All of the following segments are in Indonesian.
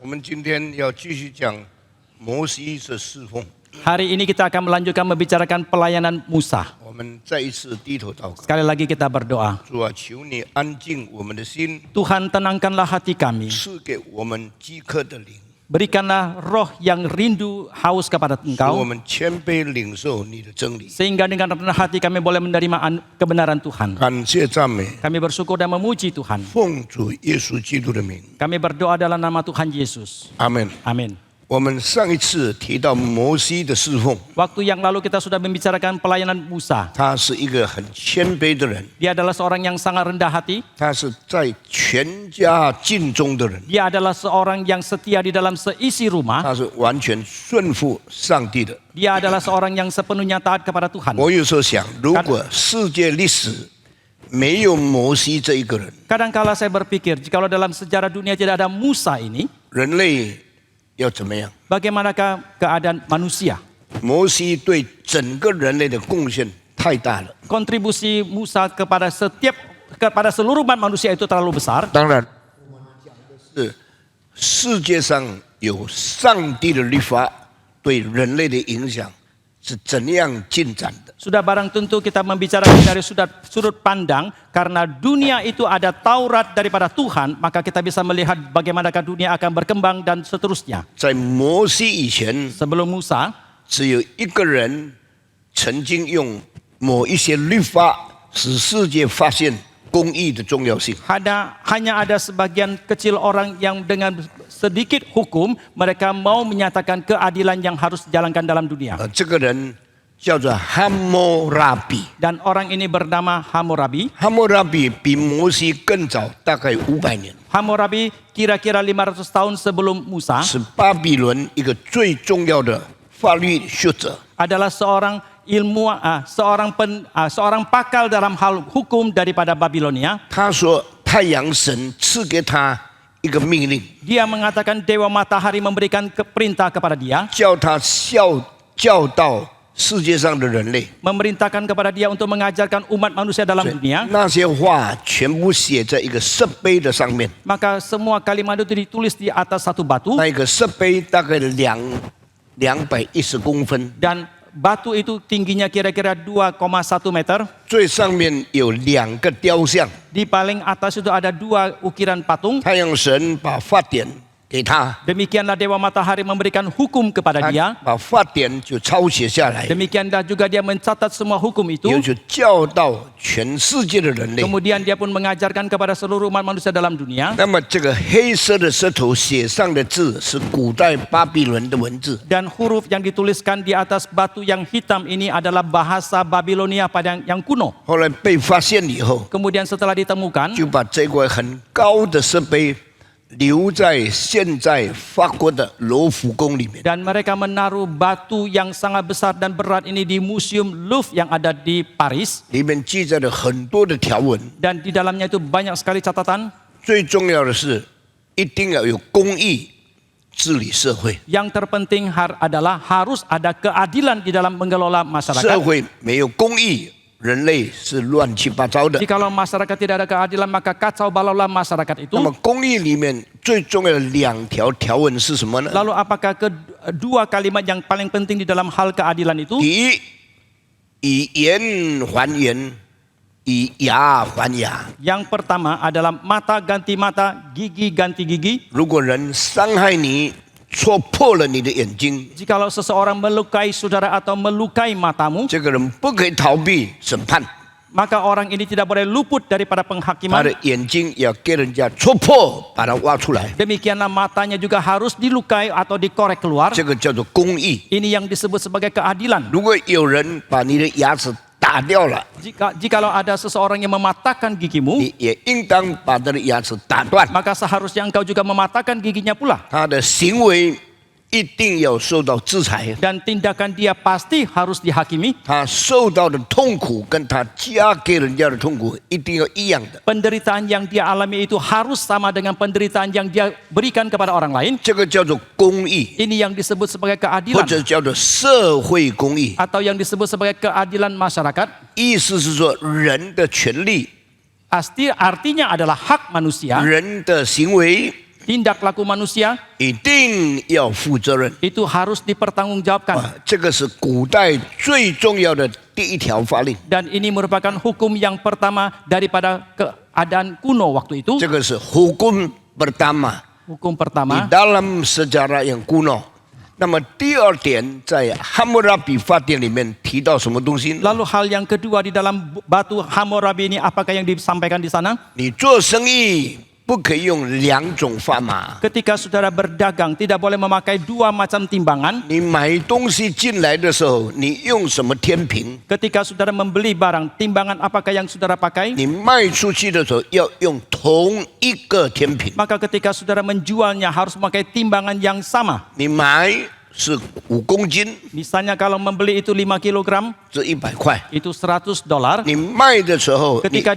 我们今天要继续讲摩西的侍奉。 Hari ini kita akan melanjutkan membicarakan pelayanan Musa. 我们再一次低头祷告， Sekali lagi kita berdoa. 主啊，求你安静我们的心， Tuhan tenangkanlah hati kami. 赐给我们饥渴的灵， Berikanlah roh yang rindu haus kepada 使我 Engkau. 们谦卑领受你的真理。 Sehingga dengan rendah hati kami boleh menerima kebenaran Tuhan. 感谢赞美， Kami bersyukur dan memuji Tuhan. 奉主耶稣基督的名， Kami berdoa dalam nama Tuhan Yesus. 阿门。 Amin. 我们上一次提到摩西的侍奉， Waktu yang lalu kita sudah membicarakan pelayanan Musa. 他是一个很谦卑的人， Dia adalah seorang yang sangat rendah hati. 他是在全家尽忠的人， Dia adalah seorang yang setia di dalam seisi rumah. 他是完全顺服上帝的。 Dia adalah seorang yang sepenuhnya taat kepada Tuhan. 我有时候想，如果世界历史没有摩西这一个人， Kadangkala saya berpikir, jikalau dalam sejarah dunia tidak ada Musa ini, 人类要怎么样？ bagaimanakah keadaan manusia? 摩西对整个人类的贡献太大了。 Kontribusi Musa kepada seluruh umat manusia itu terlalu besar. 当然，我们讲的是世界上有上帝的律法对人类的影响是怎样进展的。 Sudah barang tentu kita membicarakan dari sudut pandang, karena dunia itu ada Taurat daripada Tuhan, maka kita bisa melihat bagaimanakah dunia akan berkembang dan seterusnya. 在摩西以前， Sebelum Musa, 只有一个人曾经用某一些律法使世界发现公义的重要性。 hanya ada sebagian kecil orang yang dengan sedikit hukum, mereka mau menyatakan keadilan yang harus dijalankan dalam dunia. 这个人叫做哈摩拉比。 Dan orang ini bernama Hammurabi. 哈摩拉比比摩西更早，大概500年， Hammurabi kira-kira 500 tahun sebelum Musa 是巴比伦一个最重要的法律学者。 adalah seorang ilmuwan, seorang pakar dalam hal hukum daripada Babilonia. 他说，太阳神赐给他一个命令， Dia mengatakan Dewa Matahari memberikan perintah kepada dia, 叫他教导世界上的人类。 memerintahkan kepada dia untuk mengajarkan umat manusia dalam dunia. 那些话全部写在一个石碑的上面， Maka semua kalimat itu ditulis di atas satu batu, 那一个石碑大概210公分， dan batu itu tingginya kira-kira 2,1 meter. 最上面有2个雕像。 Di paling atas itu ada 2 ukiran patung. 太阳神把法典给他， Demikianlah Dewa Matahari memberikan hukum kepada 他 dia. 把法典就抄写下来， Demikianlah juga dia mencatat semua hukum itu. 也就教导全世界的人类。 Kemudian dia pun mengajarkan kepada seluruh umat manusia dalam dunia. 那么这个黑色的石头写上的字是古代巴比伦的文字， Dan huruf yang dituliskan di atas batu yang hitam ini adalah bahasa Babilonia pada yang kuno. 后来被发现以后， Kemudian setelah ditemukan, 就把这块很高的石碑留在现在法国的罗浮宫里面。 dan mereka menaruh batu yang sangat besar dan berat ini di Museum Louvre yang ada di Paris. 里面记载了很多的条文， Dan di dalamnya itu banyak sekali catatan. 最重要的是一定要有公义治理社会。 Yang terpenting adalah harus ada keadilan di dalam mengelola 社 masyarakat. 会没有公义，人类是乱七八糟的。 Jikalau masyarakat tidak ada keadilan, maka kacau balaulah masyarakat itu. 那么公义里面最重要的2条条文是什么呢？ Lalu apakah kedua kalimat yang paling penting di dalam hal keadilan itu? 第一，以言还言，以牙还牙。 Yang pertama adalah mata ganti mata, gigi ganti gigi. 如果人伤害你，戳破了你的眼睛， Jikalau seseorang melukai saudara atau melukai matamu, 这个人不可以逃避审判， maka orang ini tidak boleh luput daripada 他 penghakiman. 的眼睛要给人家戳破，把它挖出来， Demikianlah matanya juga harus dilukai atau dikorek keluar. 这个叫做公义。 Ini yang disebut sebagai keadilan. 如果有人把你的牙齿打掉了， Jikalau ada seseorang yang mematahkan gigimu, 你也应当把他的牙齿打断。 maka seharusnya engkau juga mematahkan giginya pula. 他的行为一定要受到制裁， Dan tindakan dia pasti harus dihakimi. 他受到的痛苦跟他加给人家的痛苦一定要一样的。 Penderitaan yang dia alami itu harus sama dengan penderitaan yang dia berikan kepada orang lain. 这个叫做公义， Ini yang disebut sebagai 或 keadilan 者叫做社会公义。 atau yang disebut sebagai keadilan masyarakat. 意思是说，人的权利、Artinya adalah hak manusia, 人的行为 tindak laku manusia 一定要负责任。 itu harus dipertanggungjawabkan. 这个是古代最重要的第一条法令， Dan ini merupakan hukum yang pertama daripada keadaan kuno waktu itu. 这个是 hukum pertama Hukum di pertama. dalam sejarah yang kuno。那么第二点，在哈姆拉比法典里面提到什么东西呢？ Lalu hal yang kedua di dalam batu Hammurabi ini apakah yang disampaikan di sana? 你做生意不可以用两种砝码。 Ketika saudara berdagang tidak boleh memakai dua macam timbangan. 你买东西进来的时候，你用什么天平？ Ketika saudara membeli barang, timbangan apakah yang saudara pakai? 你卖出去的时候要用同一个天平。 Maka ketika saudara menjualnya harus memakai timbangan yang sama. 你买是5公斤， Misalnya kalau membeli itu 5 kg, 这100块。 itu $100. 你卖的时候， Ketika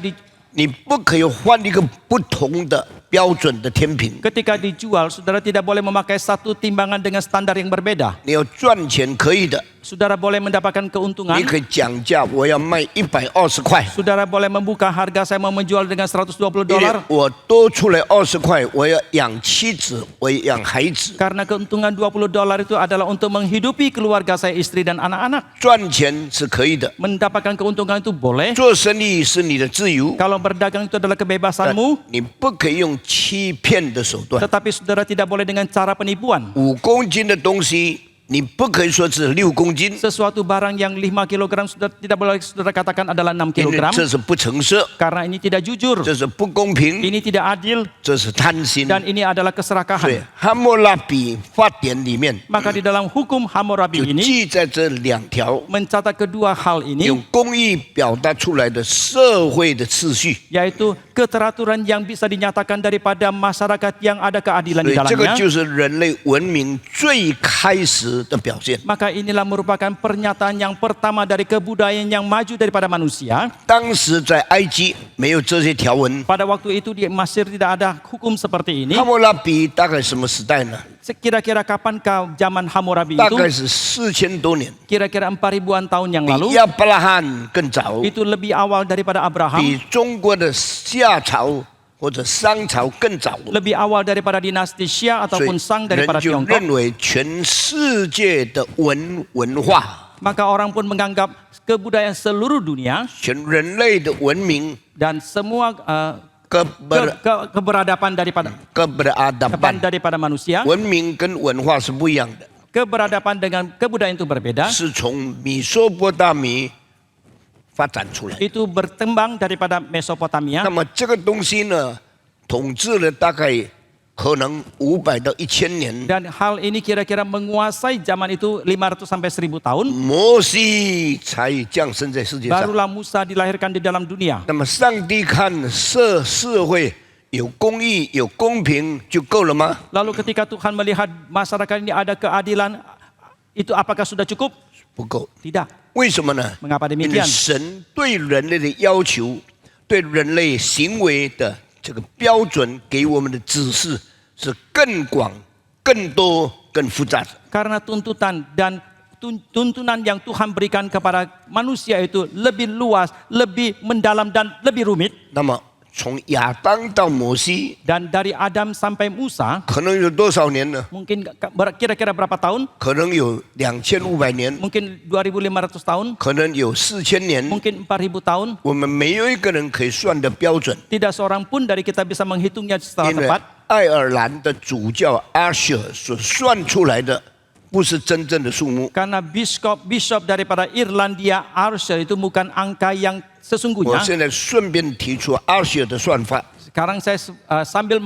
你不可以换一个不同的标准的天平。 ketika dijual, saudara tidak boleh memakai satu timbangan dengan standar yang berbeda. 你要赚钱可以的， Saudara boleh mendapatkan 你 keuntungan. 可以讲价，我要卖120块， Saudara boleh membuka harga saya mau menjual dengan $120. 因为我多出来20块，我要养妻子，我要养孩子。 Karena keuntungan $20 itu adalah untuk menghidupi keluarga saya, istri dan anak-anak. 赚钱是可以的， Mendapatkan keuntungan itu boleh. 做生意是你的自由， Kalau berdagang itu adalah 但 kebebasanmu. 你不可以用欺骗的手段。 Tetapi saudara tidak boleh dengan cara penipuan. 5公斤的东西，你不可以说是6公斤， Sesuatu barang yang 5 kg saudara tidak boleh saudara katakan adalah 6 因为 kg. 这是不诚实， Karena ini tidak jujur. 这是不公平， Ini tidak adil. 这是贪心。 Dan ini adalah 所以 keserakahan. 哈姆拉比法典里面 Maka di dalam hukum Hammurabi 就 ini 记在这2条。 mencatat kedua hal ini, 用公义表达出来的社会的秩序， yaitu keteraturan yang bisa dinyatakan daripada masyarakat yang ada keadilan 所 di 以这个 dalamnya. 就是人类文明最开始的表现。 Maka inilah merupakan pernyataan yang pertama dari kebudayaan yang maju daripada manusia. 当时在埃及没有这些条文， Pada waktu itu di Mesir tidak ada hukum seperti ini. 哈姆拉比大概什么时代呢？ Kira-kira kapankah zaman Hammurabi 大 itu? 概是4000多年， Kira-kira 4000-an tahun yang 比 lalu. 亚伯拉罕更早， Itu lebih awal daripada 比 Abraham. 中国的夏朝或者商朝更早。 Lebih awal daripada dinasti Xia 所以 ataupun Sang 人 daripada 就 Tiongkok. 认为全世界的文化， Maka orang pun menganggap kebudayaan seluruh dunia 全人类的文明 dan semua keberadaban daripada keberadaban daripada manusia, 文明跟文化是不一样的， keberadaban dengan kebudayaan itu berbeda. 是从米索不达米发展出来的。 Itu berkembang daripada Mesopotamia. 那么这个东西呢，统治了大概可能500到1000年。 Dan hal ini kira-kira menguasai zaman itu 500 sampai 1000 tahun. 摩西才降生在世界上。 Barulah Musa dilahirkan di dalam dunia. 那么上帝看社会有公义、有公平就够了吗？ Lalu ketika Tuhan melihat masyarakat ini ada keadilan, itu apakah sudah cukup? 不够。 Tidak. 为什么呢？ Mengapa 因为 demikian? 神对人类的要求，对人类行为的这个标准给我们的指示是更广、更多、更复杂的。 Karena tuntutan dan tuntunan yang Tuhan berikan kepada manusia itu lebih luas, lebih mendalam dan lebih rumit. 那么从亚当到摩西， Dan dari Adam sampai Musa, 可能有多少年呢？ mungkin kira-kira berapa tahun? 可能有2500年， Mungkin 2500 tahun, 可能有4000年。 mungkin 4000 tahun. 我们没有一个人可以算的标准， Tidak seorang pun dari kita bisa menghitungnya secara 因为 tepat. 爱尔兰的主教阿舍所算出来的不是真正的数目。 Karena bishop daripada Irlandia, Archer itu bukan angka yang 我 sesungguhnya. 现在顺便提出阿舍的算法， Sekarang saya sambil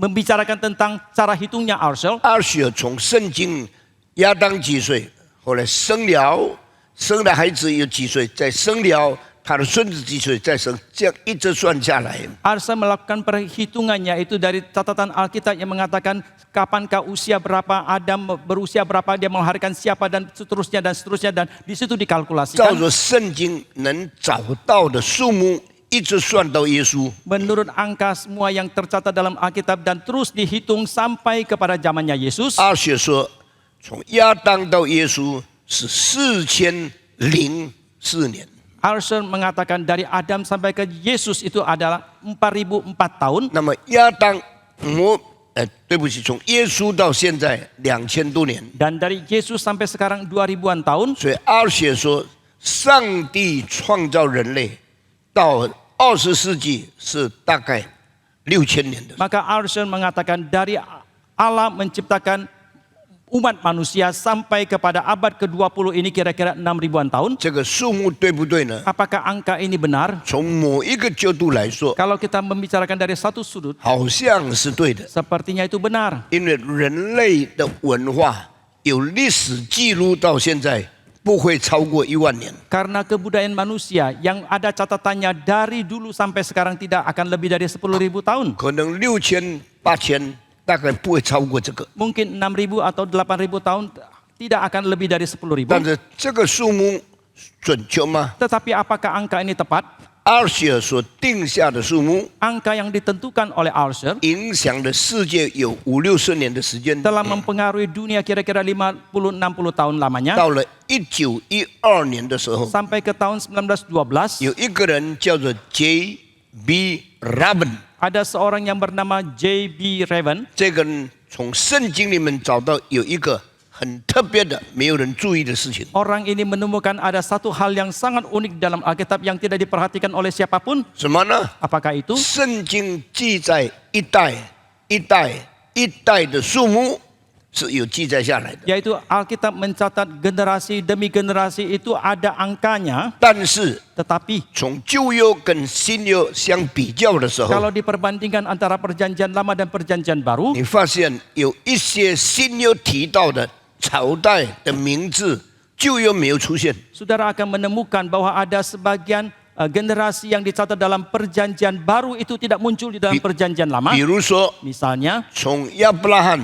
membicarakan tentang cara hitungnya Archer. 阿舍从圣经亚当几岁，后来生了孩子有几岁，再生了他的孙子几岁，再生，这样一直算下来。 Archer melakukan perhitungannya itu dari catatan Alkitab yang mengatakan kapankah usia berapa Adam berusia berapa dia melahirkan siapa dan seterusnya dan di situ 照 dikalkulasikan 着圣经能找到的数目，一直算到耶稣。 menurut angka semua yang tercatat dalam Alkitab dan terus dihitung sampai kepada zamannya Yesus. 阿舍说，从亚当到耶稣是4004年。 Archer mengatakan dari Adam sampai ke Yesus itu adalah 4004 tahun. 那么亚当对不起，从耶稣到现在2000多年， Dan dari Yesus sampai sekarang 2000-an tahun. 所以阿尔学说，上帝创造人类到20世纪是大概6000年的。 Maka Arson mengatakan dari Allah menciptakan umat manusia sampai kepada abad ke-20 ini kira-kira 6000-an tahun. 这个数目对不对呢？ Apakah angka ini benar? 从某一个角度来说， Kalau kita membicarakan dari satu sudut, 好像是对的， sepertinya itu benar. 因为人类的文化有历史记录到现在不会超过10000年。 Karena kebudayaan manusia yang ada catatannya dari dulu sampai sekarang tidak akan lebih dari 10.000 tahun. 可能6000、8000，大概不会超过这个。 Mungkin 6.000 atau 8.000 tahun tidak akan lebih dari 10.000. 但是这个数目准确吗？ Tetapi apakah angka ini tepat? 阿尔希尔所定下的数目， Angka yang ditentukan oleh Archer 影响了世界有50-60年的时间。 telah mempengaruhi dunia kira-kira 50-60 tahun lamanya. 到了1912年的时候， Sampai ke tahun 1912, 有一个人叫做 J.B. Raven， ada seorang yang bernama J.B. Raven. 这个人从圣经里面找到有一个很特别的、没有人注意的事情。 Orang ini menemukan ada satu hal yang sangat unik dalam Alkitab yang tidak diperhatikan oleh siapapun. 什么呢？ Apakah itu? 圣经记载一代、一代、一代的数目是有记载下来的， Yaitu Alkitab mencatat generasi demi generasi itu ada angkanya. 但是 Tetapi 从旧约跟新约相比较的时候， kalau diperbandingkan antara perjanjian lama dan perjanjian baru, 你发现有一些新约提到的朝代的名字，旧约没有出现。 saudara akan menemukan bahwa ada sebagian generasi yang dicatat dalam perjanjian baru itu tidak muncul di dalam perjanjian lama. 比如说， Misalnya 从亚伯拉罕，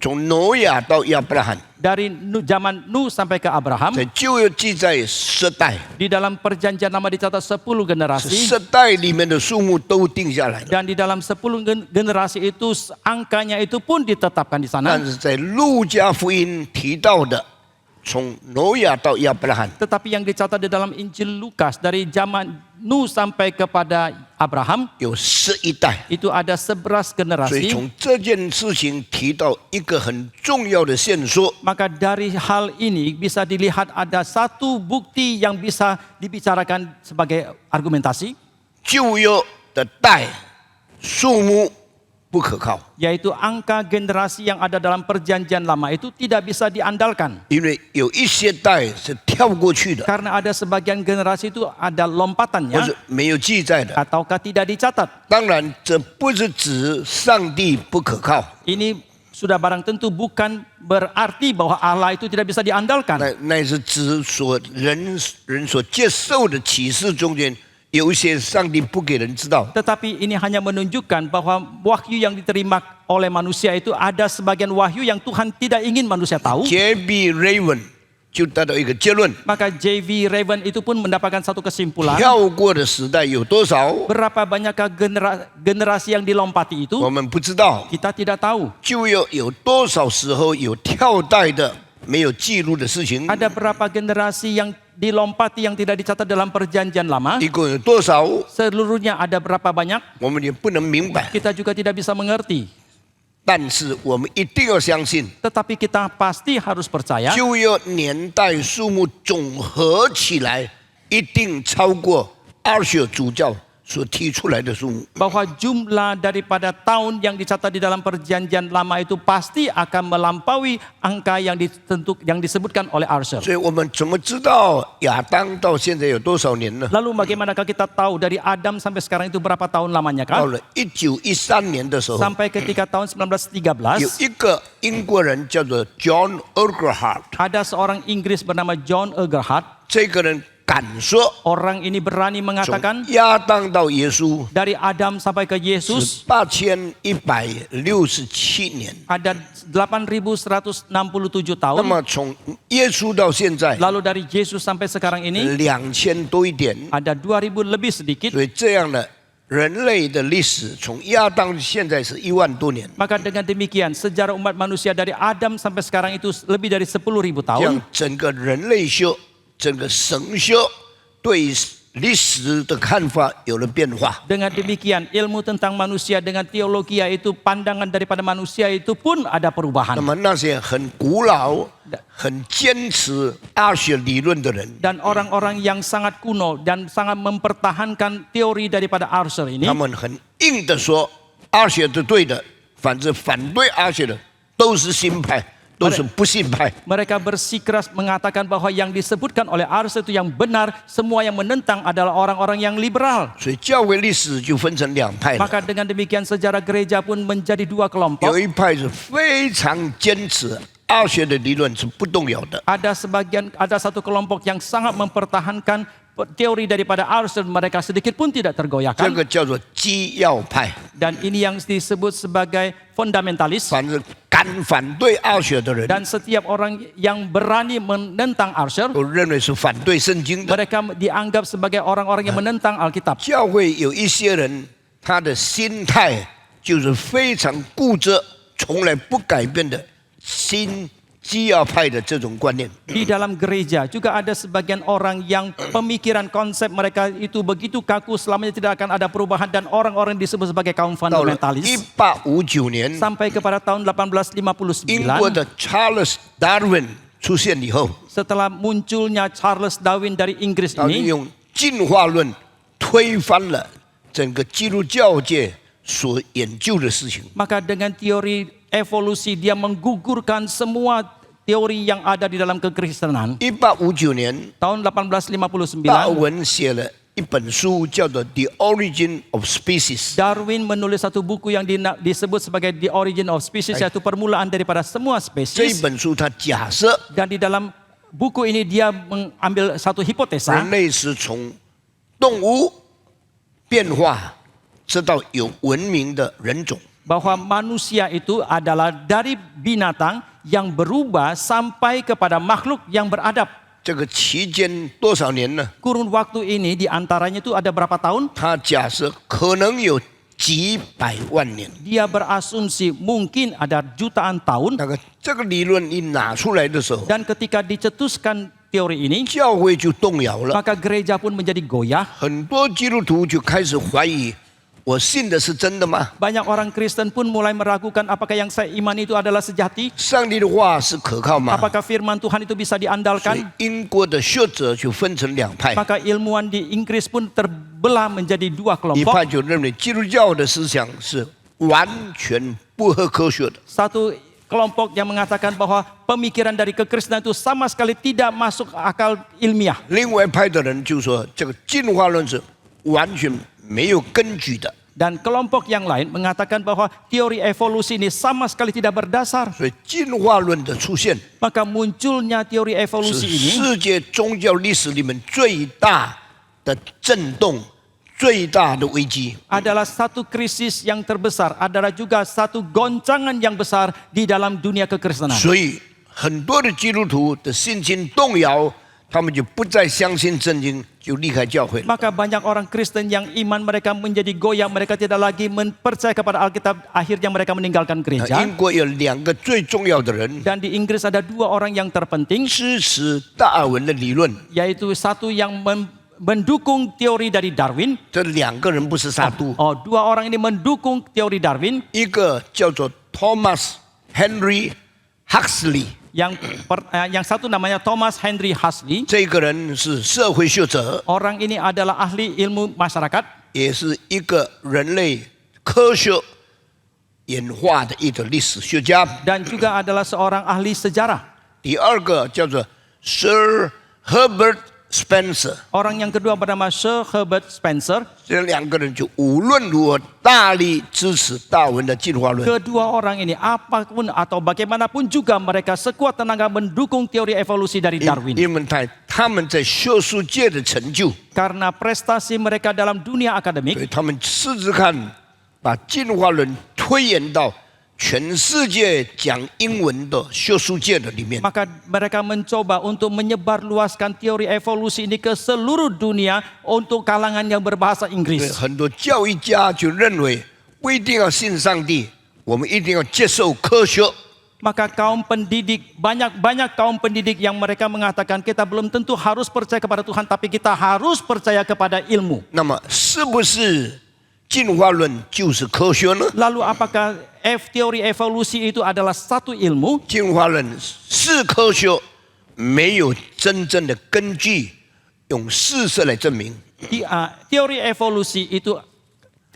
从挪亚到亚伯拉罕， dari zaman Nuh sampai ke Abraham, 在旧约记载10代， di dalam perjanjian lama dicatat 10 generasi. 10代里面的数目都定下来了。 Dan di dalam 10 generasi itu angkanya itu pun ditetapkan di sana. 但是在路加福音提到的，从挪亚到亚伯拉罕， Tetapi yang dicatat di dalam Injil Lukas dari zaman Nuh sampai kepada Abraham 有11代。 itu ada 11所以 generasi. 从这件事情提到一个很重要的线索， Maka dari hal ini bisa dilihat ada satu bukti yang bisa dibicarakan sebagai argumentasi, 旧约的代数目不可靠， yaitu angka generasi yang ada dalam perjanjian lama itu tidak bisa diandalkan. 因为有一些代是跳过去的， Karena ada sebagian generasi itu ada 或 lompatannya 是没有记载的。 ataukah tidak dicatat. 当然，这不是指上帝不可靠， Ini sudah barang tentu bukan berarti bahwa Allah itu tidak bisa diandalkan. 那是指人所接受的启示中间，有一些上帝不给人知道。 Tetapi ini hanya menunjukkan bahwa wahyu yang diterima oleh manusia itu ada sebagian wahyu yang Tuhan tidak ingin manusia tahu. J.B. Raven 就得到一个结论： Maka J.V. Raven itu pun mendapatkan satu kesimpulan. 跳过的时代有多少， Berapa banyakkah generasi yang dilompati itu? 我们不知道。 Kita tidak tahu. 旧约有多少时候有跳代的没有记录的事情？ Ada berapa generasi yang dilompati yang tidak dicatat dalam perjanjian lama? 一共有多少？ Seluruhnya ada berapa banyak? 我们也不能明白。 Kita juga tidak bisa mengerti. 但是我们一定要相信， Tetapi kita pasti harus percaya 旧约年代数目总合起来，一定超过阿舍主教所提出来的数目。 bahwa jumlah daripada tahun yang dicatat di dalam perjanjian lama itu pasti akan melampaui angka yang disebutkan oleh Archer. 所以我们怎么知道亚当到现在有多少年呢？ Lalu bagaimanakah kita tahu dari Adam sampai sekarang itu berapa tahun lamanya 到 kan? 了1913年的时候， Sampai ketika tahun 1913有一个英国人叫做 John Urquhart， ada seorang Inggris bernama John Urquhart. 这个人敢说， Orang ini berani 从 mengatakan 亚当到耶稣 dari Adam sampai ke 是 Yesus 8167年。 ada 8.167 那 tahun. 么从耶稣到现在 Lalu dari Yesus sampai sekarang ini 2000多一点， ada 2000 lebih sedikit. 所以这样的人类的历史，从亚当现在是10000多年， Maka dengan demikian sejarah umat manusia dari Adam sampai sekarang itu lebih dari 10.000 这 tahun. 样整个人类学、整个神学对历史的看法有了变化。 Dengan demikian, ilmu tentang manusia dengan teologi yaitu pandangan daripada manusia itu pun ada 那 perubahan. 么那些很古老、很坚持阿学理论的人， Dan orang-orang yang sangat kuno dan sangat mempertahankan teori daripada Archer ini, 他们很硬的说阿学是对的，反正反对阿学的都是新派，都是不信派。 mereka bersikeras mengatakan bahwa yang disebutkan oleh Archer itu yang benar, semua yang menentang adalah orang-orang yang liberal. 所以教会历史就分成两派了， Maka dengan demikian sejarah gereja pun menjadi dua kelompok. 有一派是非常坚持阿学的理论是不动摇的， Ada satu kelompok yang sangat mempertahankan teori daripada Archer, mereka sedikit pun tidak 这 tergoyahkan. 个叫做基要派。 Dan ini yang disebut sebagai fundamentalis. 反正敢反对阿学的人， Dan setiap orang yang berani menentang Archer, 都认为是反对圣经的。 mereka dianggap sebagai orang-orang yang menentang Alkitab. 教会有一些人，他的心态就是非常固执，从来不改变的新基要派的这种观念。 Di dalam gereja juga ada sebagian orang yang pemikiran konsep mereka itu begitu kaku, selamanya tidak akan ada perubahan, dan orang-orang disebut sebagai kaum 到了 fundamentalis. 1859年， Sampai kepada tahun 英国 1859, 的 Charles Darwin 出现以后， setelah munculnya Charles Darwin dari Inggris 他就 ini, 用进化论推翻了整个基督教界所研究的事情。 maka dengan teori evolusi dia menggugurkan semua teori yang ada di dalam kekristenan. 1859年， Tahun 达 1859, 文写了一本书，叫做《The Origin of Species》。 Darwin menulis satu buku yang disebut sebagai The Origin of Species, yaitu permulaan daripada semua 这一 spesies. 本书他假设 Dan di dalam buku ini dia mengambil satu hipotesa 人类是从动物变化，直到有文明的人种。 bahwa manusia itu adalah dari binatang yang berubah sampai kepada makhluk yang beradab. 这个期间多少年呢？ Kurun waktu ini diantaranya itu ada berapa tahun? 他假设可能有几百万年。 Dia berasumsi mungkin ada jutaan tahun. 那个这个理论一拿出来的时候， Dan ketika dicetuskan teori ini, 教会就动摇了， maka gereja pun menjadi goyah. 很多基督徒就开始怀疑：我信的是真的吗？ Banyak orang Kristen pun mulai meragukan apakah yang saya iman itu adalah sejati. 上帝的话是可靠吗？ Apakah firman Tuhan itu bisa 所以 diandalkan? 英国的学者就分成两派， Maka ilmuwan di Inggris pun terbelah menjadi dua 一 kelompok. 派就认为基督教的思想是完全不合科学的。 Satu kelompok yang mengatakan bahwa pemikiran dari kekristenan itu sama sekali tidak masuk akal ilmiah. 另外一派的人就说，这个进化论是完全没有根据的， Dan kelompok yang lain mengatakan bahwa teori evolusi ini sama sekali tidak berdasar. 所以进化论的出现 Maka munculnya teori 是 evolusi ini 世界宗教历史里面最大的震动、最大的危机。 adalah satu krisis yang terbesar, adalah juga satu goncangan yang besar di dalam dunia kekristenan. 所以很多的基督徒的信心动摇，他们就不再相信圣经，就离开教会了。 Maka banyak orang Kristen yang iman mereka menjadi goyah, mereka tidak lagi percaya kepada Alkitab, akhirnya mereka meninggalkan gereja. 英国有两个最重要的人 Dan di Inggris ada dua orang yang terpenting, 支持达尔文的理论， yaitu satu yang mendukung teori dari Darwin. 这两个人不是杀都， Dua orang ini mendukung teori Darwin. 一个叫做 Thomas Henry Huxley， Yang satu namanya Thomas Henry Huxley. 这个人是社会学者， Orang ini adalah ahli ilmu masyarakat, 也是一个人类科学演化的一个历史学家。 dan juga adalah seorang ahli sejarah. 第二个叫做 Sir Herbert Spencer， Orang yang kedua bernama Sir Herbert Spencer. 这两个人就无论如何大力支持达尔文的进化论。 Kedua orang ini apapun atau bagaimanapun juga mereka sekuat tenaga mendukung teori evolusi dari Darwin. 因为他们在学术界的成就， Karena prestasi mereka dalam dunia 所 akademik, 以他们试试看把进化论推演到全世界讲英文的学术界的里面。 maka mereka mencoba untuk menyebarluaskan teori evolusi ini ke seluruh dunia untuk kalangan yang berbahasa 对 Inggris. 很多教育家就认为不一定要信上帝，我们一定要接受科学。maka kaum pendidik, banyak kaum pendidik yang mereka mengatakan kita belum tentu harus percaya kepada Tuhan, tapi kita harus percaya kepada ilmu. 那么是不是进化论就是科学呢？ Lalu apakah teori evolusi itu adalah satu ilmu? 进化论是科学，没有真正的根据，用事实来证明。 Teori evolusi itu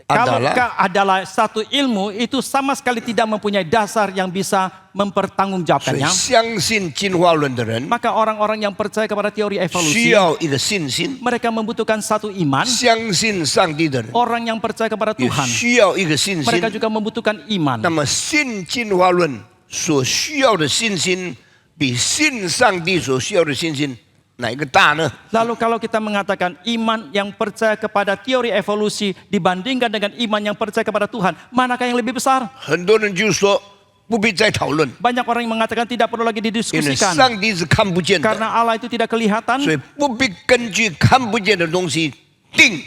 kalau adalah satu ilmu itu sama sekali tidak mempunyai dasar yang bisa 所以 mempertanggungjawabkannya. 相信进化论的人 Maka orang-orang yang percaya kepada teori 需 evolusi, 要一个信心， mereka membutuhkan satu iman. 相信上帝的人 Orang yang percaya kepada 也 Tuhan, 需要一个信 mereka 心。 juga membutuhkan iman. 那么信进化论所需要的信心，比信上帝所需要的信心哪一个大呢？ Lalu kalau kita mengatakan iman yang percaya kepada teori evolusi dibandingkan dengan iman yang percaya kepada Tuhan, manakah yang lebih besar? 很多人就说不必再讨论， Banyak orang yang mengatakan tidak perlu lagi 因为 didiskusikan 上帝是看不见的， karena Allah itu tidak kelihatan. 所以不必根据看不见的东西定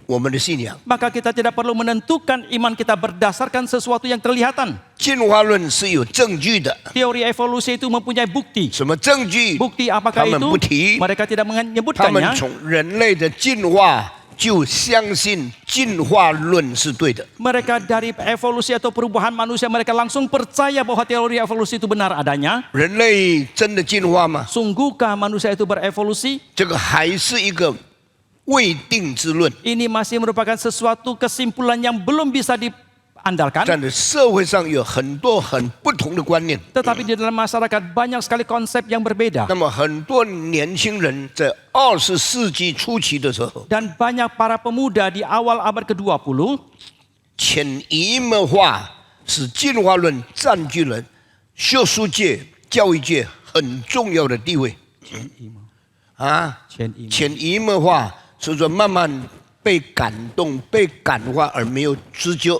我们的信仰。 Maka kita tidak perlu menentukan iman kita berdasarkan sesuatu yang kelihatan. 进化论是有证据的， Teori evolusi itu mempunyai bukti. 什么证据？ Bukti apakah 他们 itu? 不提， Mereka tidak 他们 menyebutkannya. 从人类的进化就相信进化论是对的。 Mereka dari evolusi atau perubahan manusia, mereka langsung percaya bahwa teori evolusi itu benar adanya. 人类真的进化吗？ Sungguhkah manusia itu berevolusi? 这个还是一个未定之论。 Ini masih merupakan sesuatu kesimpulan yang belum bisa diandalkan. 但是社会上有很多很不同的观念， Tetapi di dalam masyarakat banyak sekali konsep yang berbeda. 那么很多年轻人在20世纪初期的时候， Dan banyak para pemuda di awal abad ke-20, 潜移默化使进化论占据了学术界、教育界很重要的地位。啊，潜移默化，所以说慢慢被感动、被感化而没有知觉。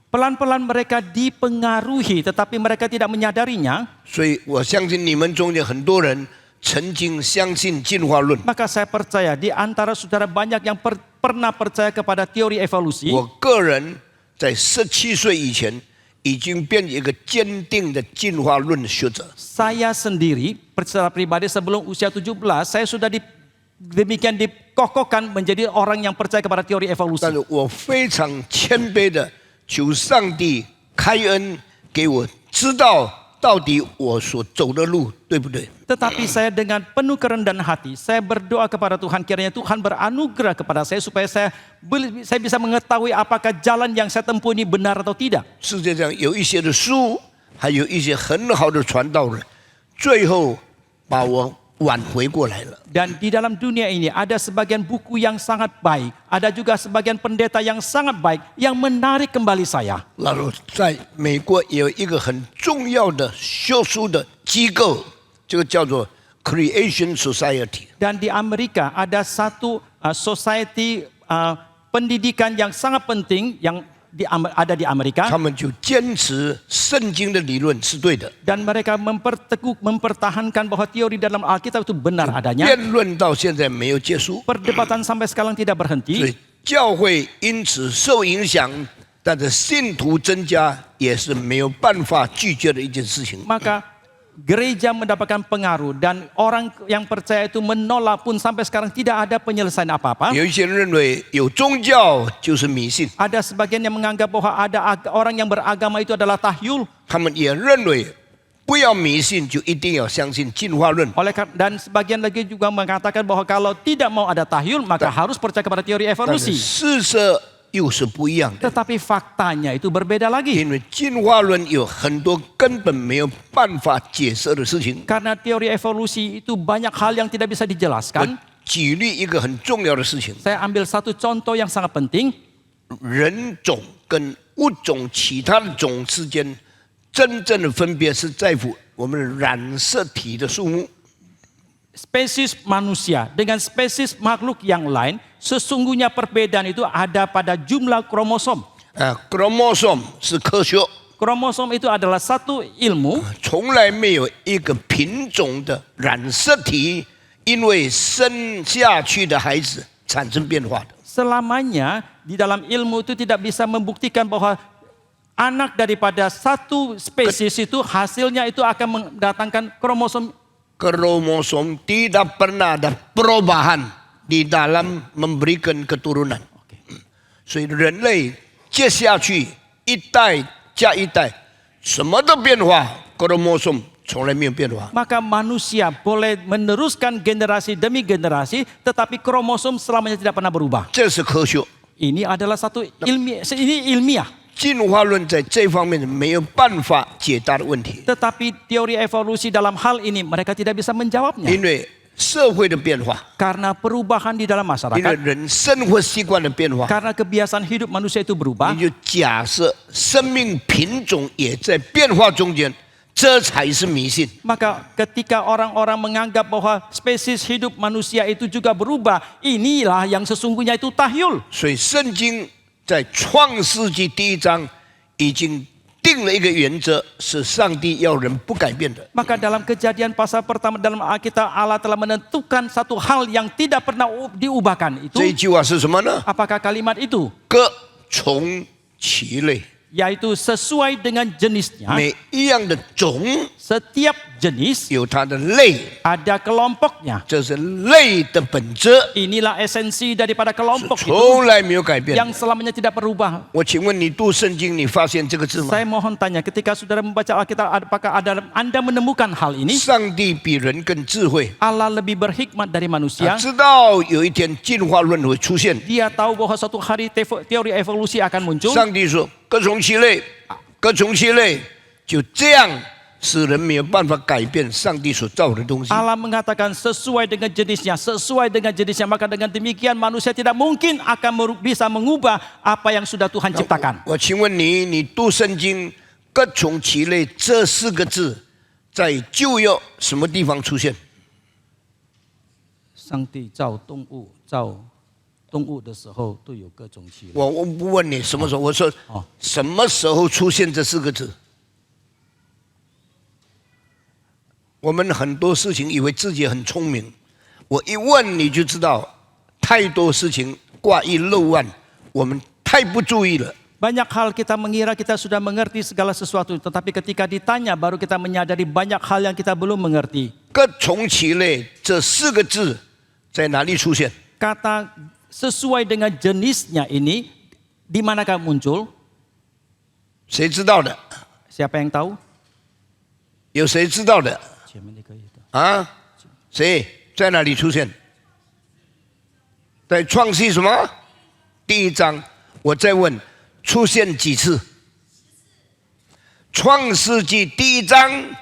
pelan-pelan mereka dipengaruhi tetapi mereka tidak menyadarinya. 所以我相信你们中间很多人曾经相信进化论。 Maka saya percaya di antara saudara banyak yang pernah percaya kepada teori evolusi. 我个人在17岁以前已经变成一个坚定的进化论学者。 Saya sendiri secara pribadi sebelum usia 17 saya sudah demikian dikokohkan menjadi orang yang percaya kepada teori 但 evolusi. 是我非常谦卑的求上帝开恩给我知道到底我所走的路对不对。 Tetapi saya dengan penuh kerendahan hati, saya berdoa kepada Tuhan, kiranya Tuhan beranugerah kepada saya supaya saya bisa mengetahui apakah jalan yang saya tempuh ini benar atau tidak. 世界上有一些的书，还有一些很好的传道人，最后把我挽回过来了。 Dan di dalam dunia ini ada sebagian buku yang sangat baik, ada juga sebagian pendeta yang sangat baik yang menarik kembali saya. 然后在美国也有一个很重要的学术的机构，这个叫做 Creation Society。 Dan di Amerika ada satu society pendidikan yang sangat penting yang ada di Amerika. 他们就坚持圣经的理论是对的， Dan mereka mempertahankan bahwa teori dalam Alkitab itu benar adanya. 辩论到现在没有结束， Perdebatan sampai sekarang tidak 所 berhenti. 以教会因此受影响，但是信徒增加也是没有办法拒绝的一件事情。 Maka gereja mendapatkan pengaruh dan orang yang percaya itu menolak pun sampai sekarang tidak ada penyelesaian apa-apa. 有一些人认为有宗教就是迷信， Ada sebagian yang menganggap bahwa ada orang yang beragama itu adalah tahyul. 他们也认为不要迷信就一定要相信进化论。 Dan sebagian lagi juga mengatakan bahwa kalau tidak mau ada tahyul maka harus percaya kepada teori 但是 evolusi. 事实又是不一样的， Tetapi faktanya itu berbeda lagi. 因为进化论有很多根本没有办法解释的事情。 Karena teori evolusi itu banyak hal yang tidak bisa 我 dijelaskan. 举例一个很重要的事情： Saya ambil satu contoh yang sangat penting. 人种跟物种其他的种之间真正的分别是在乎我们的染色体的数目。 Spesies manusia dengan spesies makhluk yang lain, sesungguhnya perbedaan itu ada pada jumlah kromosom. chromosome 是科学， Kromosom itu adalah satu ilmu. 从来没有一个品种的染色体因为生下去的孩子产生变化的。 Selamanya di dalam ilmu itu tidak bisa membuktikan bahwa anak daripada satu spesies itu hasilnya itu akan mendatangkan kromosom. Kromosom tidak pernah ada perubahan di dalam memberikan keturunan. 所以人类接下去一代加一代，什么的变化，kromosom 从来没有变化。 Maka manusia boleh meneruskan generasi demi generasi, tetapi kromosom selamanya tidak pernah berubah. 这是科学。 Ini adalah satu ilmiah. 进化论在这方面没有办法解答的问题， Tetapi teori evolusi dalam hal ini mereka tidak bisa menjawabnya. 因为社会的变化， Karena perubahan di dalam 因为 masyarakat, 人生活习惯的变化， karena kebiasaan hidup manusia itu berubah, 你就假设生命品种也在变化中间，这才是迷信。 maka ketika orang-orang menganggap bahwa spesies hidup manusia itu juga berubah, inilah yang sesungguhnya itu tahyul. 所以圣经在创世纪第1章已经定了一个原则，是上帝要人不改变的。 Maka dalam Kejadian pasal pertama dalam Alkitab, Allah telah menentukan satu hal yang tidak pernah diubahkan. 这一 Itu 句话是什么呢？ apakah kalimat itu? 各从其类， Yaitu sesuai dengan jenisnya. 每一样的种 Setiap jenis 有它的类， ada kelompoknya. 这是类的本质， Inilah esensi daripada kelompok itu 从来没有改变。 yang selamanya tidak berubah. 我请问你读圣经，你发现这个字吗？ Saya mohon tanya, ketika saudara membaca Alkitab, apakah Anda menemukan hal ini? 上帝比人更智慧， Allah lebih berhikmat dari 他 manusia. 知道有一天进化论会出现。 Dia tahu bahwa suatu hari teori evolusi akan muncul. 上帝说：“各从其类，各从其类。”就这样，使人没有办法改变上帝所造的东西。 Allah mengatakan sesuai dengan jenisnya, sesuai dengan jenisnya. Maka dengan demikian manusia tidak mungkin akan bisa mengubah apa yang sudah Tuhan ciptakan. 我请问你，你读圣经“各从其类”这4个字，在旧约什么地方出现？ 上帝造动物的时候都有各种其类。我不问你什么时候，我说什么时候出现这4个字？我们很多事情以为自己很聪明，我一问你就知道，太多事情挂一漏万，我们太不注意了。 Banyak hal kita mengira kita sudah mengerti segala sesuatu, tetapi ketika ditanya baru kita menyadari banyak hal yang kita belum mengerti. 各从其类这4个字在哪里出现？ Kata sesuai dengan jenisnya ini di manakah muncul? 谁知道的？ Siapa yang tahu? 有谁知道的？ 啊？谁在哪里出现？在创世什么？第1章。我再问，出现几次？创世纪第1章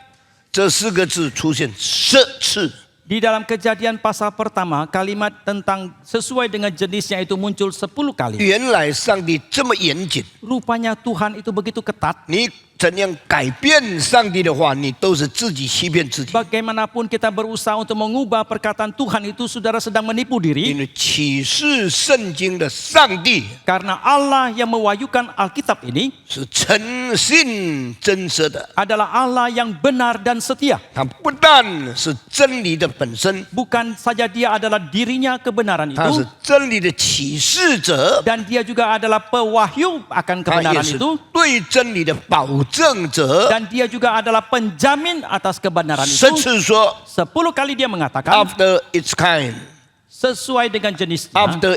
这4个字出现10次。 Di dalam Kejadian pasal pertama, kalimat tentang sesuai dengan jenisnya itu muncul 10 kali. 原来上帝这么严谨， Rupanya Tuhan itu begitu ketat. 你怎样改变上帝的话，你都是自己欺骗自己。 Bagaimanapun kita berusaha untuk mengubah perkataan Tuhan itu, saudara sedang menipu 因 diri. 为启示圣经的上帝 Karena Allah yang mewahyukan Alkitab ini 是诚信真实的， adalah Allah yang benar dan setia. 他不但是真理的本身， Bukan saja dia adalah dirinya kebenaran 他是 itu, 真理的启示者， dan dia juga adalah pewahyu akan 他也 kebenaran 是 itu, 对真理的保证者。 dan dia juga adalah penjamin atas kebenaran 10 itu. 次说 10 kali dia mengatakan，after its kind，after sesuai dengan jenisnya,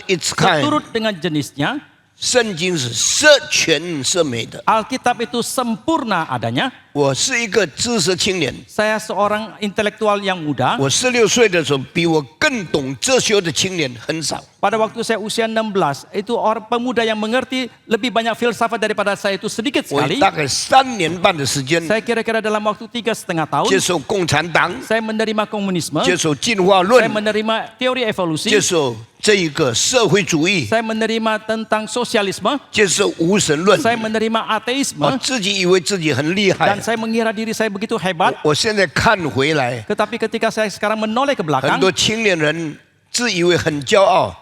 its kind， seturut dengan jenisnya. 圣经是摄全摄美的。 Alkitab itu sempurna adanya. 我是一个知识青年， Saya seorang intelektual yang muda. 我16岁的时候，比我更懂哲学的青年很少。 Pada waktu saya usia 16, itu orang pemuda yang mengerti lebih banyak filsafat daripada saya itu sedikit 我 sekali. 大概3年半的时间 Saya kira-kira dalam waktu 3,5 tahun, 接受共产党， saya menerima komunisme, 接受进化 saya 论， menerima teori 接 evolusi, 受这一个社会主义， saya menerima tentang sosialisme, 接受无神论。 saya menerima ateisme, 我自己以为自己很厉害 dan，saya mengira diri saya begitu hebat. 我现在看回来， Tetapi ketika saya sekarang menoleh ke 很 belakang, 多青年人自以为很骄傲，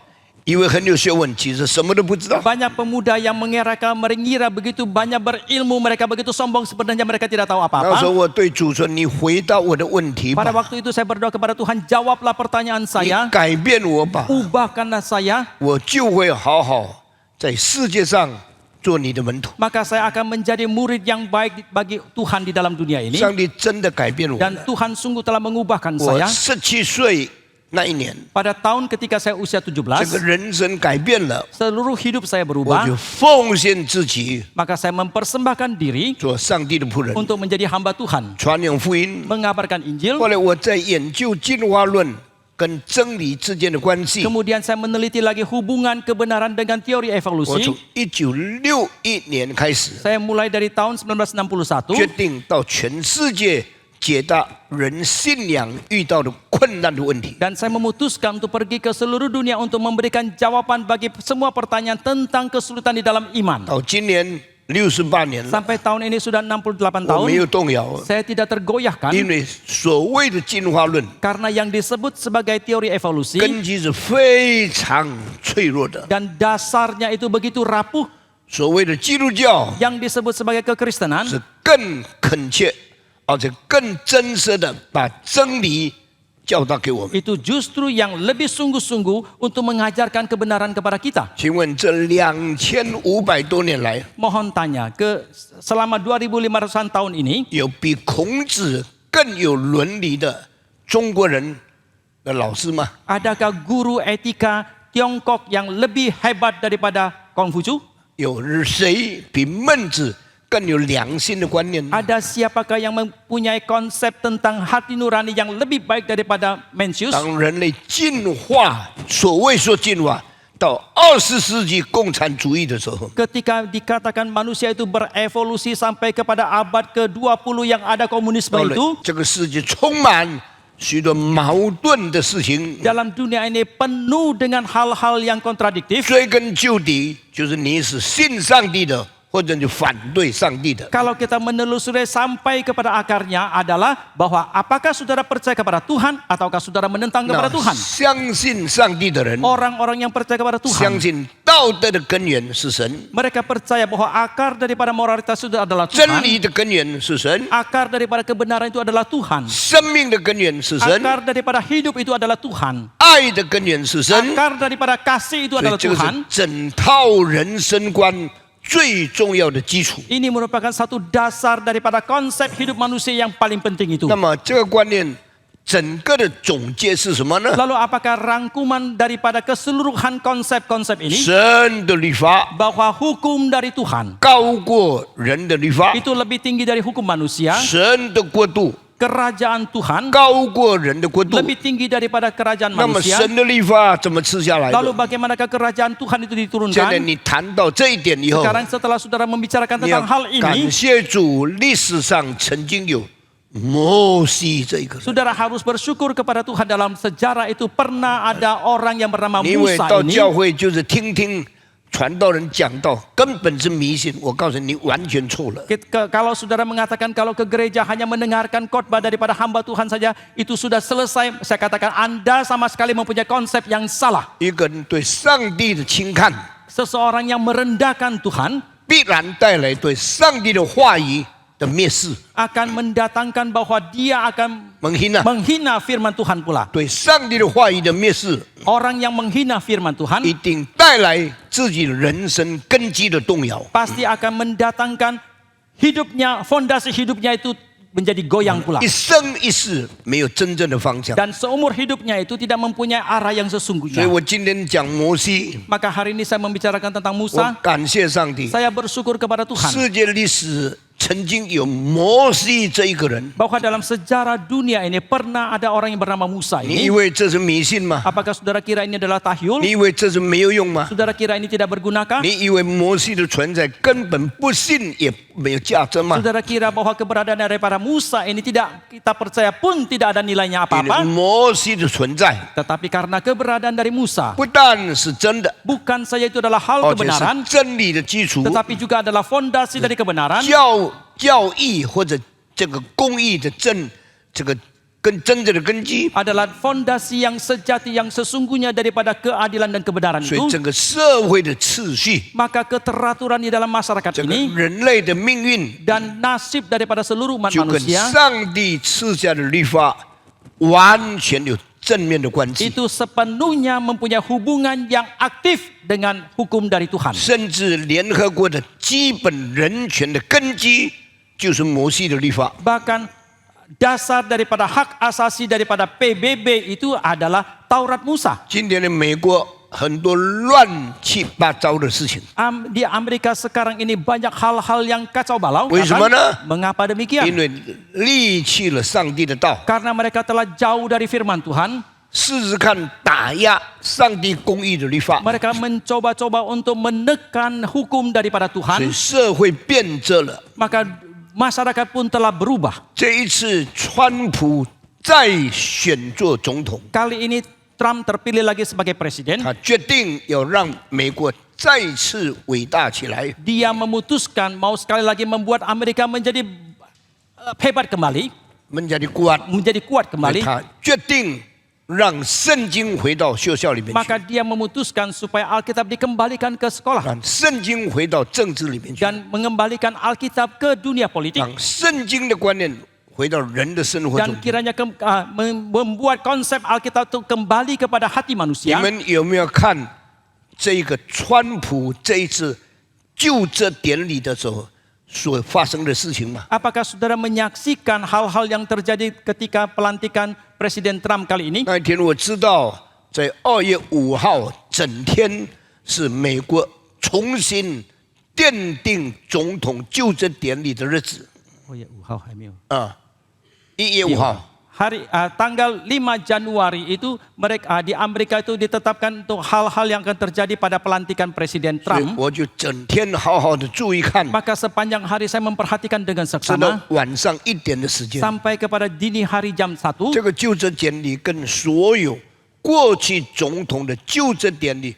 以为很有学问，其实什么都不知道。 banyak pemuda yang mengira begitu banyak berilmu, mereka begitu sombong, sebenarnya mereka tidak tahu 那时候 apa-apa. 我对主说：“你回答我的问题 Pada 吧， waktu itu saya berdoa kepada Tuhan, jawablah pertanyaan 你 saya, 改变我吧， ubahkanlah saya, 我就会好好在世界上做你的门徒。 maka saya akan menjadi murid yang baik bagi Tuhan di dalam dunia ini. 上帝真的改变我 Dan 们。 Tuhan sungguh telah mengubahkan 我 saya. 17岁那一年， Pada tahun ketika saya usia 这个 17, 人生改变了， seluruh hidup saya 我 berubah. 就奉献自己 Maka saya mempersembahkan diri 做上帝的仆人， untuk menjadi hamba Tuhan, 传扬福音。 mengabarkan Injil. 后来我在研究进化论跟真理之间的关系， Kemudian saya meneliti lagi hubungan kebenaran dengan teori 我 evolusi. 从1961年开始， Saya mulai dari tahun 1961. 决定到全世界解答人信仰遇到的困难的问题。 Dan saya memutuskan untuk pergi ke seluruh dunia untuk memberikan jawaban bagi semua pertanyaan tentang kesulitan di dalam iman. 到今年68年了， Sampai tahun ini sudah 68 我没有 tahun, 动摇， saya tidak tergoyahkan 因为所谓的进化论 karena yang disebut sebagai teori evolusi 根基是非常脆弱的。 dan dasarnya itu begitu rapuh. 所谓的基督教 Yang disebut sebagai kekristenan 是更恳切，而且更真实的把真理教导给我们。 itu justru yang lebih sungguh-sungguh untuk mengajarkan kebenaran kepada kita. 请问这2500多年来， Mohon tanya, selama 2500-an tahun ini, 有比孔子更有伦理的中国人的老师吗？ adakah guru etika Tiongkok yang lebih hebat daripada Konghucu? 有谁比孟子更有良心的观念？ Ada siapakah yang mempunyai konsep tentang hati nurani yang lebih baik daripada Mencius? 当人类进化，所谓说进化，到20世纪共产主义的时候， Ketika dikatakan manusia itu berevolusi sampai kepada abad ke-20 yang ada komunisme 到了 itu, 这个世界充满许多矛盾的事情， dalam dunia ini penuh dengan hal-hal yang kontradiktif. 追根究底，就是你是信上帝的，或者你反对上帝的。 Kalau kita menelusuri sampai kepada akarnya adalah bahwa apakah saudara percaya kepada Tuhan ataukah saudara menentang kepada 那 Tuhan? 相信上帝的人， Orang-orang yang percaya kepada 相 Tuhan, 信道德的根源是神， mereka percaya bahwa akar daripada moralitas itu adalah 真 Tuhan. 理的根源是神， Akar daripada kebenaran itu adalah Tuhan. 生命的根源是神， Akar daripada hidup itu adalah Tuhan. 爱的根源是神。 Akar daripada kasih itu 所以 adalah 这个是 Tuhan. 整套人生观最重要的基础。 Ini merupakan satu dasar daripada konsep hidup manusia yang paling penting itu. 那么这个观念整个的总结是什么呢？ Lalu apakah rangkuman daripada keseluruhan konsep-konsep ini? 神的律法 Bahwa hukum dari Tuhan 高过人的律法， itu lebih tinggi dari hukum manusia. 神的国度 Kerajaan Tuhan 高过人的国度。 lebih tinggi daripada kerajaan 那么 manusia. 神的律法怎么吃下来 Lalu 的？ bagaimanakah kerajaan Tuhan itu 现在 diturunkan? 你谈到这一点以后， Sekarang setelah saudara membicarakan 你要 tentang hal 感 ini, 谢主，历史上曾经有摩西这一个人。 saudara harus bersyukur kepada Tuhan. Dalam sejarah itu pernah ada orang yang bernama 因为 Musa 到 ini. 教会就是听听传道人讲道，根本是迷信。我告诉你，你完全错了。 Kalau saudara mengatakan kalau ke gereja hanya mendengarkan khotbah daripada hamba Tuhan saja, itu sudah selesai. Saya katakan Anda sama sekali mempunyai konsep yang salah. 一个人对上帝的轻看， Seseorang yang merendahkan Tuhan 必然带来对上帝的话语的蔑视、 akan mendatangkan bahwa dia akan menghina。 menghina firman Tuhan pula. 对上帝的话语的蔑视， Orang yang menghina firman Tuhan 一定带来自己人生根基的动摇。 pasti akan mendatangkan hidupnya, fondasi hidupnya itu menjadi goyang pula. 一生一世没有真正的方向。 Dan seumur hidupnya itu tidak mempunyai arah yang 所以 sesungguhnya. 我今天讲摩西， Maka hari ini saya membicarakan tentang 我 Musa. 感谢上帝。 Saya bersyukur kepada Tuhan 世界历史曾经有摩西这一个人， bahwa dalam sejarah dunia ini pernah ada orang yang bernama Musa 你以 ini. 为这是迷信吗？ Apakah saudara kira ini adalah tahyul? 你以为这是没有用吗？ Saudara kira ini tidak bergunakah? 你以为摩西的存在根本不信也没有价值吗？ Saudara kira bahwa keberadaan daripada Musa ini tidak kita percaya pun tidak ada nilainya 因为 apa-apa? 摩西的存在 Tetapi karena keberadaan dari Musa 不但是真的， bukan saja itu adalah hal 而且 kebenaran, 是真理的基础， tetapi juga adalah fondasi dari kebenaran. 教义或者这个公义的这个跟真正的根基。 Adalah fondasi yang sejati yang sesungguhnya daripada keadilan dan kebenaran 所以 itu. 整个社会的秩序， Maka keteraturan di dalam masyarakat 整个 ini 人类的命运， dan nasib daripada seluruh umat 就跟 manusia 上帝赐下的律法完全有正面的关系， itu sepenuhnya mempunyai hubungan yang aktif dengan hukum dari Tuhan. 甚至联合国的基本人权的根基就是摩西的律法。 Bahkan dasar daripada hak asasi daripada PBB itu adalah Taurat Musa. 今天的美国很多乱七八糟的事情， Di Amerika sekarang ini banyak hal-hal yang kacau balau. 为什么呢？ Mengapa 因 demikian? 为离弃了上帝的道。 Karena mereka telah jauh dari firman Tuhan. 试试看打压上帝公义的律法， Mereka mencoba-coba untuk menekan hukum daripada 所以 Tuhan. 社会变质了。 Maka masyarakat pun telah berubah. 这一次，川普再选做总统， Kali ini Trump terpilih lagi sebagai presiden. 他决定要让美国再次伟大起来。 Dia memutuskan mau sekali lagi membuat Amerika menjadi hebat kembali, menjadi kuat， menjadi kuat kembali. 他决定让圣经回到学校里面去， Maka dia memutuskan supaya Alkitab dikembalikan ke sekolah 让圣经回到政治里面去， dan mengembalikan Alkitab ke dunia politik 让圣经的观念回到人的生活中 dan。kiranya membuat konsep Alkitab itu kembali kepada hati 你 manusia. 们有没有看这个川普这一次就职典礼的时候所发生的事情吗？ Apakah saudara menyaksikan hal-hal yang terjadi ketika pelantikan Presiden Trump kali ini? 那一天我知道，在2月5号，整天是美国重新奠定总统就职典礼的日子 Oh ya, 5号还没有。啊。1月5号， Tanggal 5 Januari itu mereka di Amerika itu ditetapkan untuk hal-hal yang akan terjadi pada pelantikan Presiden 所以 Trump. 我就整天好好的注意看， Maka sepanjang hari saya memperhatikan dengan 直到 seksama 晚上1点的时间。 sampai kepada dini hari jam 1. 这个就职典礼跟所有过去总统的就职典礼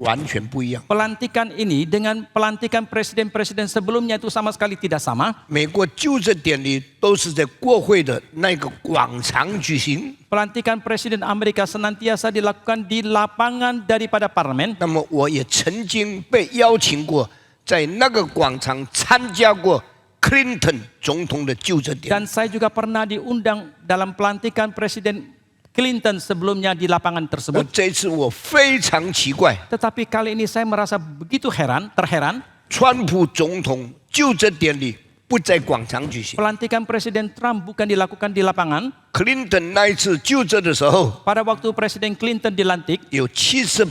完全不一样。 Pelantikan ini dengan pelantikan presiden-presiden sebelumnya itu sama sekali tidak sama. 美国就职典礼都是在国会的那个广场举行。 Pelantikan presiden Amerika senantiasa dilakukan di lapangan daripada parlemen. 那么我也曾经被邀请过，在那个广场参加过 Clinton 总统的就职典礼。 Dan saya juga pernah diundang dalam pelantikan Presiden Clinton sebelumnya di lapangan 那 tersebut. 这一次我非常奇怪， Tetapi kali ini saya merasa begitu terheran. 川普总统就职典礼不在广场举行。 Pelantikan Presiden Trump bukan dilakukan di lapangan. Clinton 那一次就职的时候， Pada waktu Presiden Clinton dilantik, 有78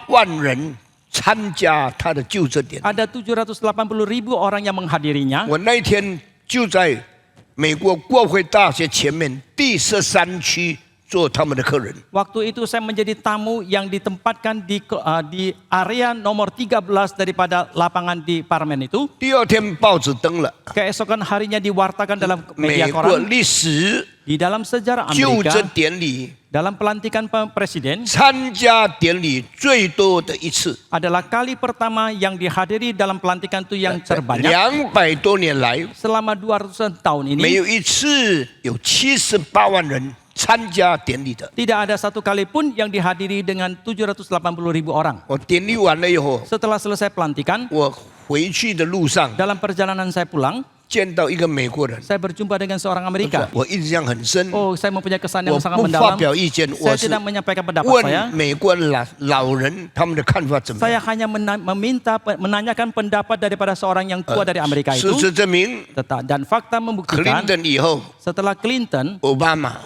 万人参加他的就职典礼。 ada 780.000 orang yang menghadirinya. 我那一天就在美国国会大学前面第13区做他们的客人。 Waktu itu saya menjadi tamu yang ditempatkan di area nomor 13 daripada lapangan di parlemen itu. 第二天报纸登了 Keesokan harinya diwartakan dalam 美 media 国 koran. 历史 Di dalam sejarah 就职 Amerika, 典礼 dalam pelantikan presiden 参加典礼最多的一次， adalah kali pertama yang dihadiri dalam pelantikan itu yang terbanyak 200多年来 selama 200 tahun 没 ini. 有一次有78万人参加典礼的。 Tidak ada satu kali pun yang dihadiri dengan 780.000 orang. 我典礼完了以后， Setelah selesai pelantikan, 我回去的路上 dalam perjalanan saya pulang, 见到一个美国人， saya berjumpa dengan seorang Amerika. 我印象很深。 Oh, saya mempunyai kesan yang 我 sangat 不发 mendalam. 表意见， Saya 我是 tidak menyampaikan pendapat saya. 问美国老人他们的看法怎么 Saya 样。 hanya menanyakan pendapat daripada seorang yang tua dari Amerika 事 itu. 实证明 Dan fakta membuktikan ，Clinton 以后， setelah Clinton, 奥巴马，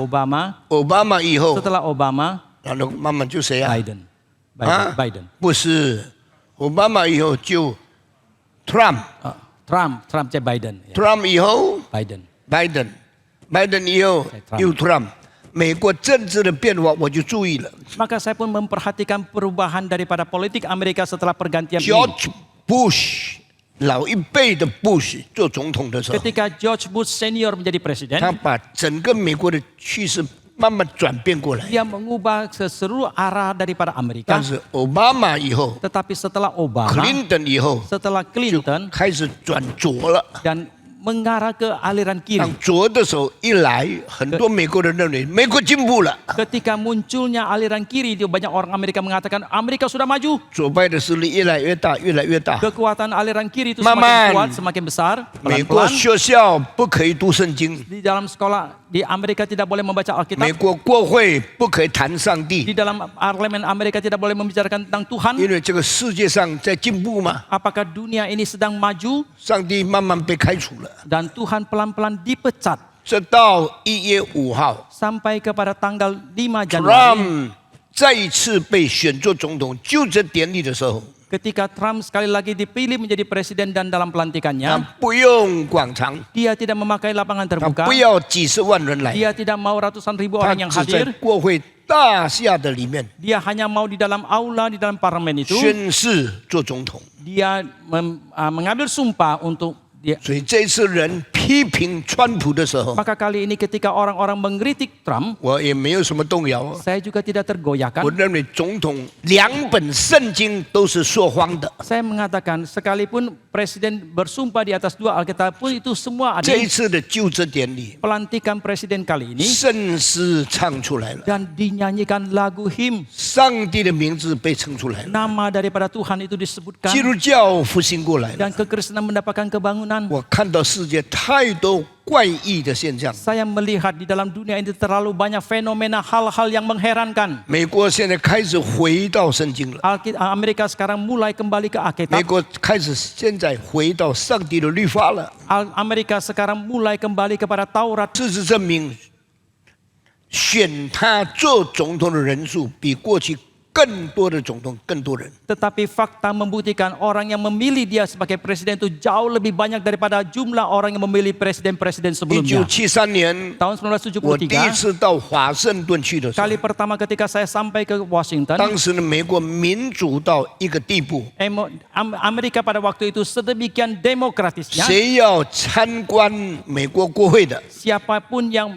Obama, 以后， setelah Obama, 然后慢慢就谁啊？ Biden. 啊 Biden. 不是，奥巴马以后就 Trump，Trump Trump 在 Biden. Ya, 以后 Biden，Biden 以后 Trump 又 Trump。美国政治的变化我就注意了 Maka saya pun memperhatikan perubahan daripada politik Amerika setelah pergantian ini. ，George Bush 老一辈的 Bush 做总统的时候， Ketika George Bush senior menjadi presiden, 他把整个美国的趋势慢慢转变过来。 dia mengubah seluruh arah daripada Amerika. 但是奥巴马以后 Tetapi setelah Obama, ，Clinton 以后 setelah 就 Clinton 开始转左了。 dan mengarah ke aliran 当 kiri. 左的手一来，很多美国人认为美国进步了， Ketika munculnya aliran kiri, itu banyak orang Amerika mengatakan Amerika sudah maju. 左派的势力越来越大，越来越大。 Kekuatan aliran kiri itu Maman. semakin kuat, semakin besar. 美国 Pelan-pelan 学校不可以读圣经， di dalam sekolah di Amerika tidak boleh membaca 美 Alkitab. 国国会不可以谈上 Di 帝， dalam parlemen Amerika tidak boleh membicarakan tentang Tuhan. 因为这个世界上在进步嘛， Apakah dunia ini sedang maju 上帝慢慢被开除了。 dan Tuhan pelan-pelan dipecat 这到1月5号 sampai kepada tanggal 5 Januari ，Trump 再一次被选做总统就职典礼的时候， ketika Trump sekali lagi dipilih menjadi presiden dan dalam 他 pelantikannya 不用广场， dia tidak memakai lapangan 他 terbuka, 不要几十万人来， dia tidak mau ratusan ribu 他 orang yang 只在 hadir, 国会大厦的里面 dia hanya mau di dalam aula di dalam parlemen itu 宣誓做总统。 dia mengambil sumpah untuk dia. 所以这次人批评川普的时候， Maka kali ini ketika orang-orang mengkritik Trump, 我也没有什么动摇。 saya juga tidak tergoyahkan. 我认为总统2本圣经都是说谎的。 Saya mengatakan sekalipun presiden bersumpah di atas 2 Alkitab pun itu semua ada 这一次的就职典礼， pelantikan presiden kali ini 圣诗唱出来了， dan dinyanyikan lagu him. 上帝的名字被称出来了， Nama daripada Tuhan itu 基 disebutkan 督教复兴过来了。 dan kekristenan mendapatkan kebangunan. 我看到世界太多怪异的现象。 Saya melihat di dalam dunia ini terlalu banyak fenomena hal-hal yang mengherankan. 美国现在开始回到圣经了， Amerika sekarang mulai kembali ke 美 Alkitab. 国开始现在回到上帝的律法了。 Amerika sekarang mulai kembali kepada Taurat. 事实证明，选他做总统的人数比过去更多的总统更多人。 Tetapi fakta membuktikan orang yang memilih dia sebagai presiden itu jauh lebih banyak daripada jumlah orang yang memilih presiden-presiden sebelumnya. 1973年， Tahun 我第一 1973, 次到华盛顿去的时候， kali pertama ketika saya sampai ke Washington, 当时的美国民主到一个地步， Amerika pada waktu itu sedemikian demokratisnya, 谁要参观美国国会的， siapapun yang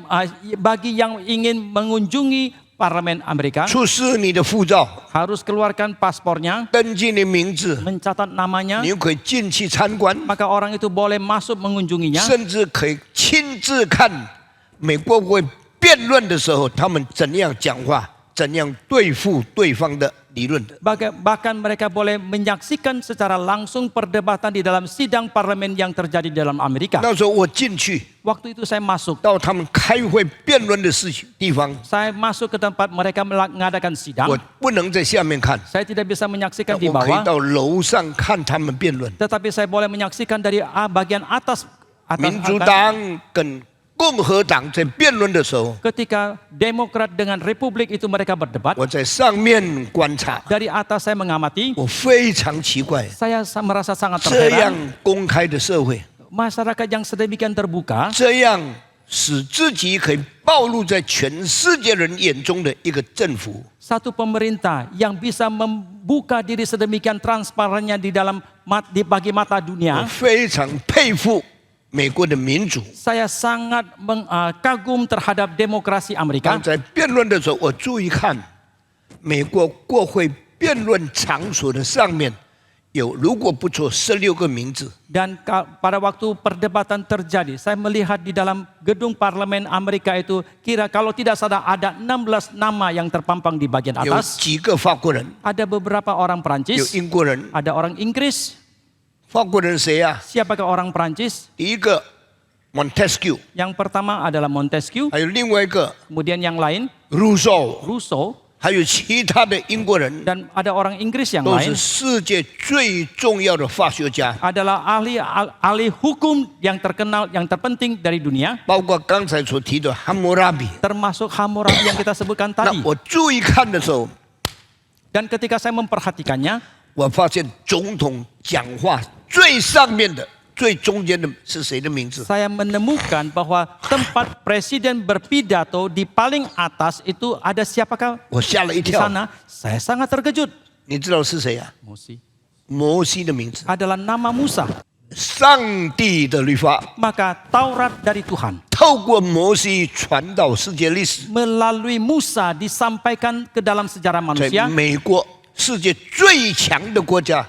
bagi yang ingin mengunjungi parlemen Amerika 出示你的护照， harus keluarkan paspornya, 登记你的名字， mencatat namanya, 你就可以进去参观， maka orang itu boleh masuk mengunjunginya. 甚至可以亲自看美国国会辩论的时候，他们怎样讲话，怎样对付对方的理论的。 Bahkan mereka boleh menyaksikan secara langsung perdebatan di dalam sidang parlemen yang terjadi di dalam Amerika. 那时候我进去 Waktu itu saya masuk, 到他们开会辩论的地方， saya masuk ke tempat mereka mengadakan sidang. 我不能在下面看， Saya tidak bisa menyaksikan di 我可以 bawah, 到楼上看他们辩论。 tetapi saya boleh menyaksikan dari bagian atas 民主 atas 党跟共和党在辩论的时候， ketika Demokrat dengan Republik itu mereka berdebat. 我在上面观察， Dari atas saya mengamati, 我非常奇怪， saya merasa sangat 这样 terheran. 公开的社会， Masyarakat yang sedemikian terbuka, 这样使自己可以暴露在全世界人眼中的一个政府， satu pemerintah yang bisa membuka diri sedemikian transparannya di dalam bagi mata 我 dunia. 非常佩服美国的民主。 Saya sangat kagum terhadap demokrasi 当 Amerika. 在辩论的时候，我注意看美国国会辩论场所的上面有，如果不错，16个名字。 Dan pada waktu perdebatan terjadi, saya melihat di dalam gedung parlemen Amerika itu kalau tidak salah ada 16 nama yang terpampang di bagian 有 atas. 几个法国人， Ada beberapa orang 有 Prancis, 英国人。 ada orang Inggris. 法国人谁啊？ Siapakah orang Prancis? 第一个 Montesquieu， Yang pertama adalah Montesquieu, 还有另外一个 kemudian yang lain Rousseau， Rousseau, 还有其他的英国人， dan ada orang Inggris yang 都 lain. 是世界最重要的法学家。 Adalah ahli hukum yang terkenal, yang terpenting dari dunia, 包括刚才所提的汉谟拉比。 termasuk Hammurabi yang kita sebutkan 那 tadi. 我注意看的时候， Dan ketika saya memperhatikannya, 我发现总统讲话最上面的、最中间的是谁的名字？ saya menemukan bahwa tempat presiden berpidato di paling atas itu ada siapakah 我吓了一 di 跳。 sana? Saya sangat terkejut. 你知道是谁啊？ Musa 摩西的名字。 adalah nama Musa. 上帝的律法 Maka Taurat dari Tuhan 透过摩西传到世界历史， melalui Musa disampaikan ke dalam sejarah 在 manusia. 美国世界最强的国家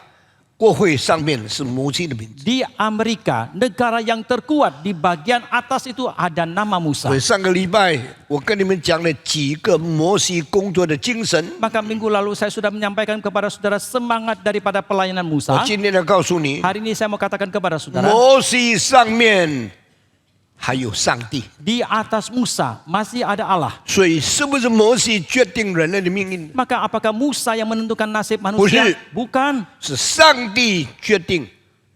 国会上面是摩西的名字。 Di Amerika, negara yang terkuat di bagian atas itu ada nama Musa. 所以上个礼拜我跟你们讲了几个摩西工作的精神。 Maka minggu lalu saya sudah menyampaikan kepada saudara semangat daripada pelayanan 我 Musa. 今天要告诉你， Hari ini saya mau katakan kepada saudara, 摩西上面还有上帝。 di atas Musa masih ada Allah. 所以是不是摩西决定人类的命运？ Maka apakah Musa yang menentukan nasib manusia? Bukan. Bukan. 是上帝决定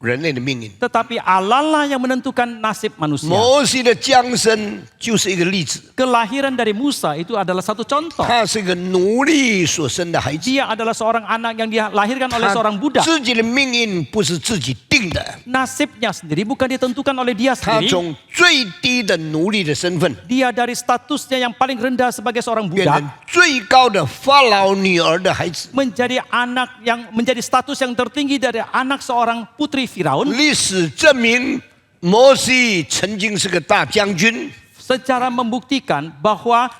人类的命运。 Tetapi Allah lah yang menentukan nasib manusia. 摩西的降生就是一个例子， Kelahiran dari Musa itu adalah satu contoh. 他是一个奴隶所生的孩子， Dia adalah seorang anak yang dilahirkan oleh 他 seorang budak. 自己的命运不是自己定的， Nasibnya sendiri bukan ditentukan oleh dia 他 sendiri. 从最低的奴隶的身份 Dia dari statusnya yang paling rendah sebagai seorang 变成 budak 最高的法老女儿的孩子。 menjadi status yang tertinggi dari anak seorang putri Firaun. 历史证明，摩西曾经是个大将军， Secara membuktikan bahwa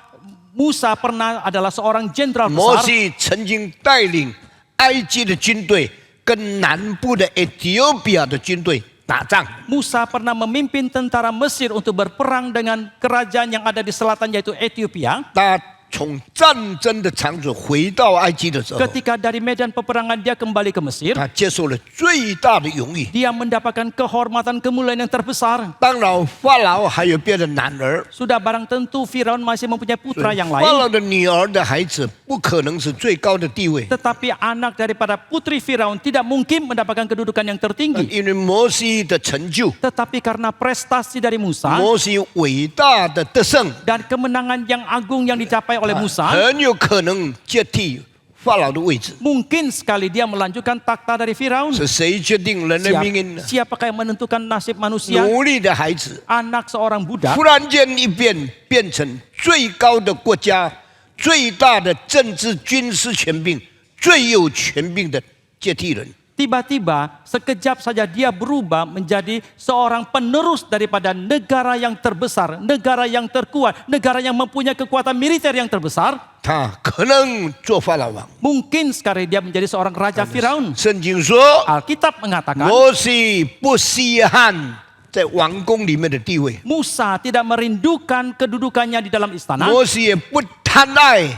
Musa pernah adalah seorang jenderal 摩 besar. 西曾经带领埃及的军队跟南部的 Ethiopia 的军队打仗。 Musa pernah memimpin tentara Mesir untuk berperang dengan kerajaan yang ada di selatan yaitu Ethiopia. 他从战争的场所回到埃及的时候， Ketika dari medan peperangan dia kembali ke Mesir, 他接受了最大的荣誉。 dia mendapatkan kehormatan kemuliaan yang terbesar. 当然，法老还有别的男儿， Sudah barang tentu Firaun masih mempunyai putra yang 法 lain. 老的女儿的孩子不可能是最高的地位， Tetapi anak daripada putri Firaun tidak mungkin mendapatkan kedudukan yang tertinggi. 因为摩西的成就， Tetapi karena prestasi dari Musa 摩西伟大的得胜， dan kemenangan yang agung yang dicapai oleh Musa, 很有可能接替法老的位置。 mungkin sekali dia melanjutkan takhta dari Firaun. 是谁决定人的命运呢？ Siapakah yang menentukan nasib manusia? 奴隶的孩子， Anak seorang budak 突然间一变成最高的国家、最大的政治军事权柄、最有权柄的接替人。 tiba-tiba sekejap saja dia berubah menjadi seorang penerus daripada negara yang terbesar, negara yang terkuat, negara yang mempunyai kekuatan militer yang terbesar. 他可能做法老王。 Mungkin sekali dia menjadi seorang raja Firaun. 圣经说， Alkitab mengatakan 摩西不稀罕在王宫里面的地位， Musa tidak merindukan kedudukannya di dalam istana. 摩西也不贪爱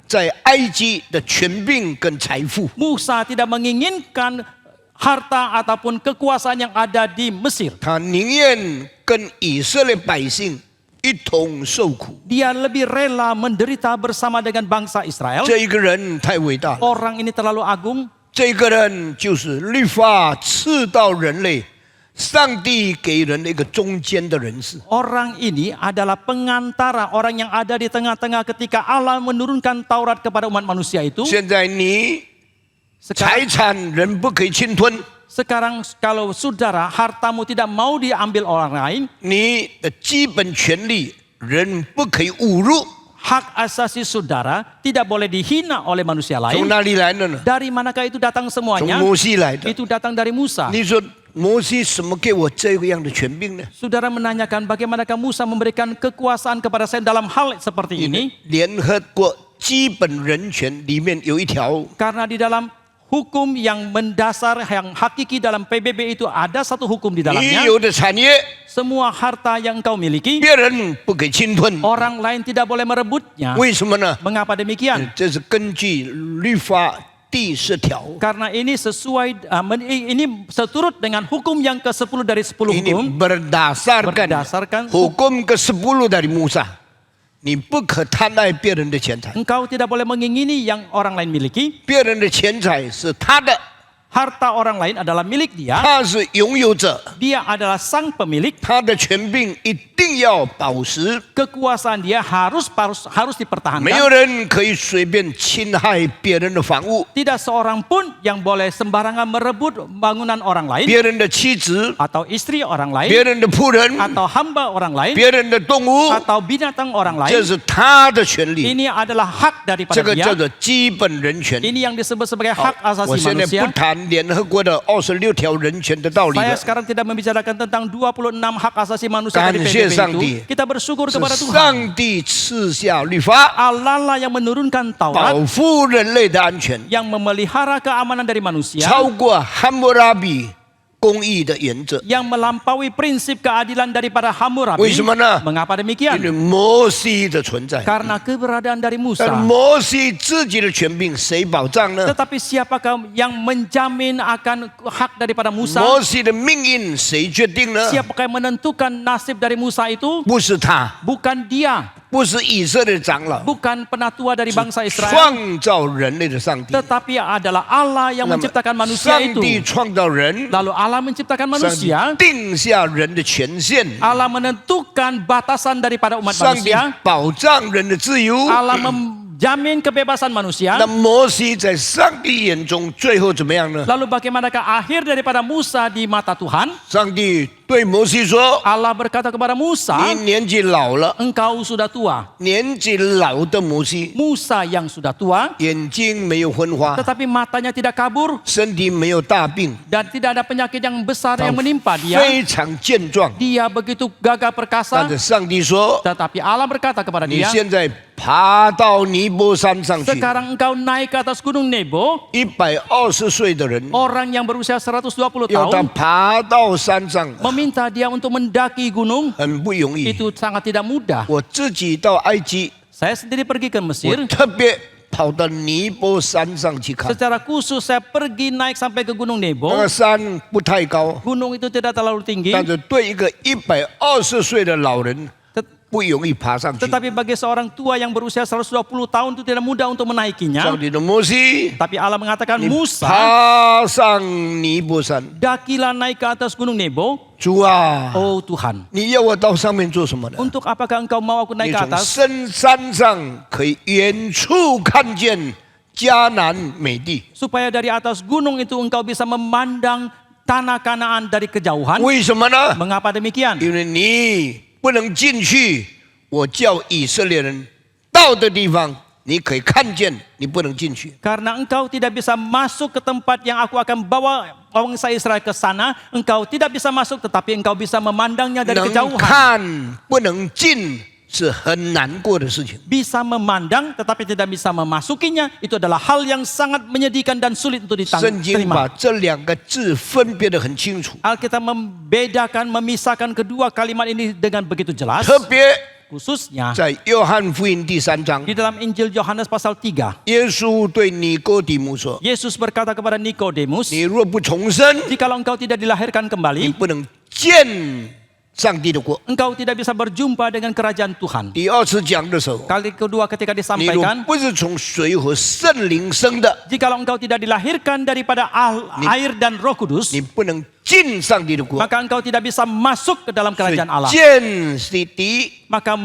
在埃及的权柄跟财富。 Musa tidak menginginkan harta ataupun kekuasaan yang ada di Mesir. 他宁愿跟以色列百姓一同受苦。 Dia lebih rela menderita bersama dengan bangsa Israel. 这一个人太伟大了， Orang ini terlalu agung. 这个人就是律法赐到人类，上帝给人的一个中间的人士。 Orang ini adalah pengantara, orang yang ada di tengah-tengah ketika Allah menurunkan Taurat kepada umat manusia itu. 现在你财 Sekarang, 产人不可以侵吞， sekarang kalau saudara hartamu tidak mau diambil orang lain, 你的基本权利人不可以侮辱。 hak asasi saudara tidak boleh dihina oleh manusia 从 lain. 哪里来的呢？ Dari manakah itu datang 从 semuanya? 摩西来的。 Itu datang dari Musa. 你说摩西怎么给我这样的权柄呢？ Saudara menanyakan bagaimanakah Musa memberikan kekuasaan kepada saya dalam hal seperti ini? 联合国基本人权里面有一条， Karena di dalam hukum yang mendasar, yang hakiki dalam PBB itu ada satu hukum di 你 dalamnya. 有的产业 Semua harta yang engkau miliki, 别人不给侵吞， orang lain tidak boleh merebutnya. 为什么呢？ Mengapa demikian? 这是根据律法第10条。 Karena ini ini seturut dengan hukum yang ke-10 dari 10 ini hukum. berdasarkan hukum ke-10 dari Musa， 你不可贪爱别人的钱财， Engkau tidak boleh mengingini yang orang lain miliki. 别人的钱财是他的， Harta orang lain adalah milik dia. 他是拥有者， Dia adalah sang pemilik. 他的权柄一定要保持， Kekuasaan dia harus 没 dipertahankan. 有人可以随便侵害别人的房屋， Tidak seorang pun yang boleh sembarangan merebut bangunan orang lain 别人的妻子， atau istri orang lain 别人的仆人， atau hamba orang lain 别人的动物， atau binatang orang 这 lain. 是他的权利， Ini adalah hak 这 daripada 个 dia. 叫做基本人权。 Ini yang disebut sebagai hak 我 asasi 现在 manusia. 不谈联合国的26条人权的道理 Saya 了。 sekarang tidak membicarakan tentang 26 hak asasi manusia dari感谢 PBB 上 itu. 帝。 Kita bersyukur 是 kepada Tuhan. 上帝赐下律法， Allah lah yang menurunkan Taurat 保护人类的安全， yang memelihara keamanan dari manusia, 超过汉谟拉比公义的原则。 yang melampaui prinsip keadilan daripada Hammurabi. 为什么呢？ Mengapa 因 demikian? 为摩西的存在。 Karena keberadaan dari 但 Musa. 摩西自己的权柄谁保障呢？ Tetapi siapakah yang menjamin akan hak daripada Musa? 摩西的命运谁决定呢？ Siapakah yang menentukan nasib dari Musa itu? 不是他， Bukan dia, 不是以色列的长老， bukan penatua dari bangsa Israel, 创造人类的上帝。 tetapi adalah Allah yang 那么 menciptakan manusia 上帝 itu. 创造人， Lalu Allah menciptakan 上帝 manusia, 定下人的权限， Allah menentukan batasan daripada umat 上帝 manusia, 保障人的自由。 Allah menjamin kebebasan manusia. 那摩西在上帝眼中最后怎么样呢？ Lalu bagaimanakah akhir daripada Musa di mata Tuhan? 上帝对摩西说 Allah berkata kepada：“ Musa, 你年纪老了， engkau sudah tua. 年纪老的摩西， Musa yang sudah tua, 眼睛没有昏花， tetapi matanya tidak kabur 身体没有大病， dan tidak ada penyakit yang besar yang menimpa dia. 非常健壮。 Dia begitu gagah 但 perkasa, 是上帝说， tetapi Allah berkata kepada 你 dia, 现在爬到尼泊山上去。 sekarang engkau naik ke atas gunung Nebo. 120岁的人 Orang yang berusia 120要他 tahun 爬到山上， meminta dia untuk mendaki gunung. 很不容易。 Itu sangat tidak mudah. 我自己到埃及， Saya sendiri pergi ke 我 Mesir. 特别跑到尼泊山上去看。 Secara khusus saya pergi naik sampai ke Gunung 那 Nebo. 个山不太高， Gunung itu tidak terlalu tinggi, 但是对一个120岁的老人 tet- 不容易爬上去。 tetapi bagi seorang tua yang berusia 120 tahun itu tidak mudah untuk menaikinya. 上帝的摩西， Tapi Allah mengatakan, 你 Musa, 爬上尼泊山。 dakilah naik ke atas Gunung Nebo. 主啊， Oh Tuhan, 你要我到上面做什么呢？ untuk apakah engkau mau aku 你 naik ke 从 atas? 深山上可以远处看见迦南美地。 Supaya dari atas gunung itu engkau bisa memandang tanah Kanaan dari kejauhan. 为什么呢？ Mengapa demikian? 因为你不能进去，我叫以色列人到的地方，你可以看见，你不能进去。 Karena engkau tidak bisa masuk ke tempat yang aku akan bawa bangsa Israel ke sana, engkau tidak bisa masuk tetapi engkau bisa memandangnya dari 能 kejauhan. 看不能进是很难过的事情。 Bisa memandang tetapi tidak bisa memasukinya, itu adalah hal yang sangat menyedihkan dan sulit untuk 圣经把 diterima. 这两个字分别得很清楚， Alkitab membedakan, memisahkan kedua kalimat ini dengan begitu jelas. 特别 Khususnya 在约翰福音第3章， di dalam Injil Yohanes pasal 3. 耶稣对尼哥底母说 Yesus berkata kepada Nikodemus, 你若不重生， jikalau engkau tidak dilahirkan 你 kembali, 不能见上帝的国。 engkau tidak bisa berjumpa dengan kerajaan Tuhan. 第二次讲的时候， Kali kedua ketika 你若 disampaikan, 不是从水和圣灵生的， jikalau engkau tidak dilahirkan daripada air dan Roh Kudus, 你不能进上帝的国。 maka engkau tidak bisa masuk ke dalam 所以 kerajaan Allah. 见是第一， Maka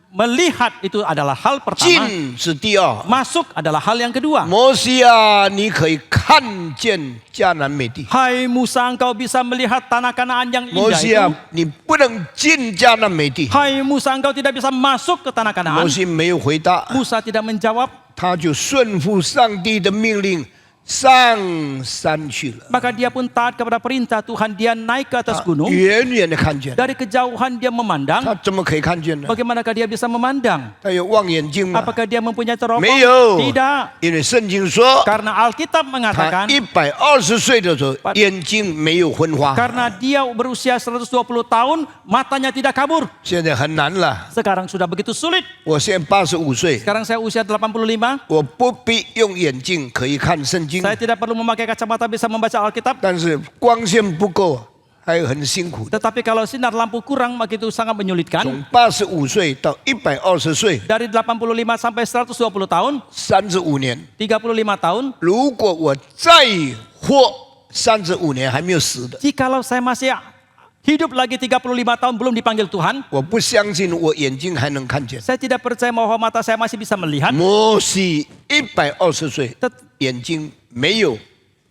melihat itu adalah hal pertama, 进是第二。 masuk adalah hal yang kedua. 摩西啊，你可以看见迦南美地。 Hai Musa, engkau bisa melihat tanah Kanaan yang 摩 indah 西啊 itu. ，你不能进迦南美地。 Hai Musa, engkau tidak bisa masuk ke tanah 摩 Kanaan. 西没有回答， Musa tidak menjawab, 他就顺服上帝的命令上山去了。 maka dia pun taat kepada perintah Tuhan. Dia naik ke atas gunung. 远远的看见， Dari kejauhan dia memandang. 他怎么可以看见呢？ Bagaimanakah dia bisa memandang? 他有望远镜吗？ Apakah dia mempunyai teropong? 没有， Tidak. 因为圣经说， Karena Alkitab 他 mengatakan, 120岁的时候，眼睛没有昏花。 karena dia berusia 120 tahun, matanya tidak kabur. 现在很难了。 Sekarang sudah begitu sulit. 我现在85岁， Sekarang saya usia 85. 我不必用眼镜可以看圣经， Saya tidak perlu memakai kacamata bisa membaca Alkitab. 但是光线不够，还很辛苦的。 Tetapi kalau sinar lampu kurang, maka itu sangat menyulitkan. 从85岁到120岁， Dari 85 sampai 120 tahun, 35年。 35 tahun. 如果我再活35年还没有死的， Jikalau saya masih hidup lagi 35 tahun belum dipanggil Tuhan, 我不相信我眼睛还能看见。 saya tidak percaya bahwa mata saya masih bisa melihat. 摩西120岁， Tet- 眼睛没有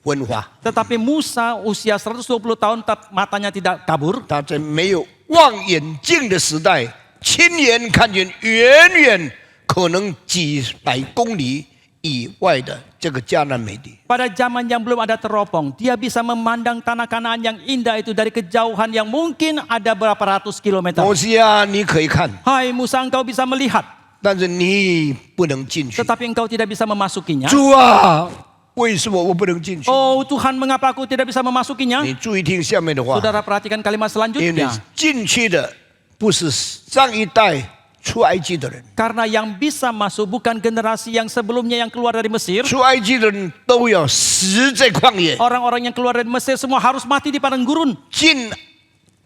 昏花， Tetapi Musa usia 120 tahun matanya tidak kabur. 他在没有望远镜的时代，亲眼看见远远可能几百公里以外的这个迦南美地。 Pada zaman yang belum ada teropong, dia bisa memandang tanah Kanaan yang indah itu dari kejauhan yang mungkin ada berapa ratus kilometer. 摩西啊，你可以看， Hai Musa, engkau bisa melihat, 但是你不能进去。 tetapi engkau tidak bisa memasukinya. 主啊，为什么我不能进去？ Oh Tuhan, mengapa aku tidak bisa memasukinya? 你注意听下面的话， Saudara perhatikan kalimat 因为你 selanjutnya. 进去的不是上一代出埃及的人， Karena yang bisa masuk bukan generasi yang sebelumnya yang keluar dari Mesir. 出埃及的人都要死在旷野。 Orang-orang yang keluar dari Mesir semua harus mati di padang gurun. 进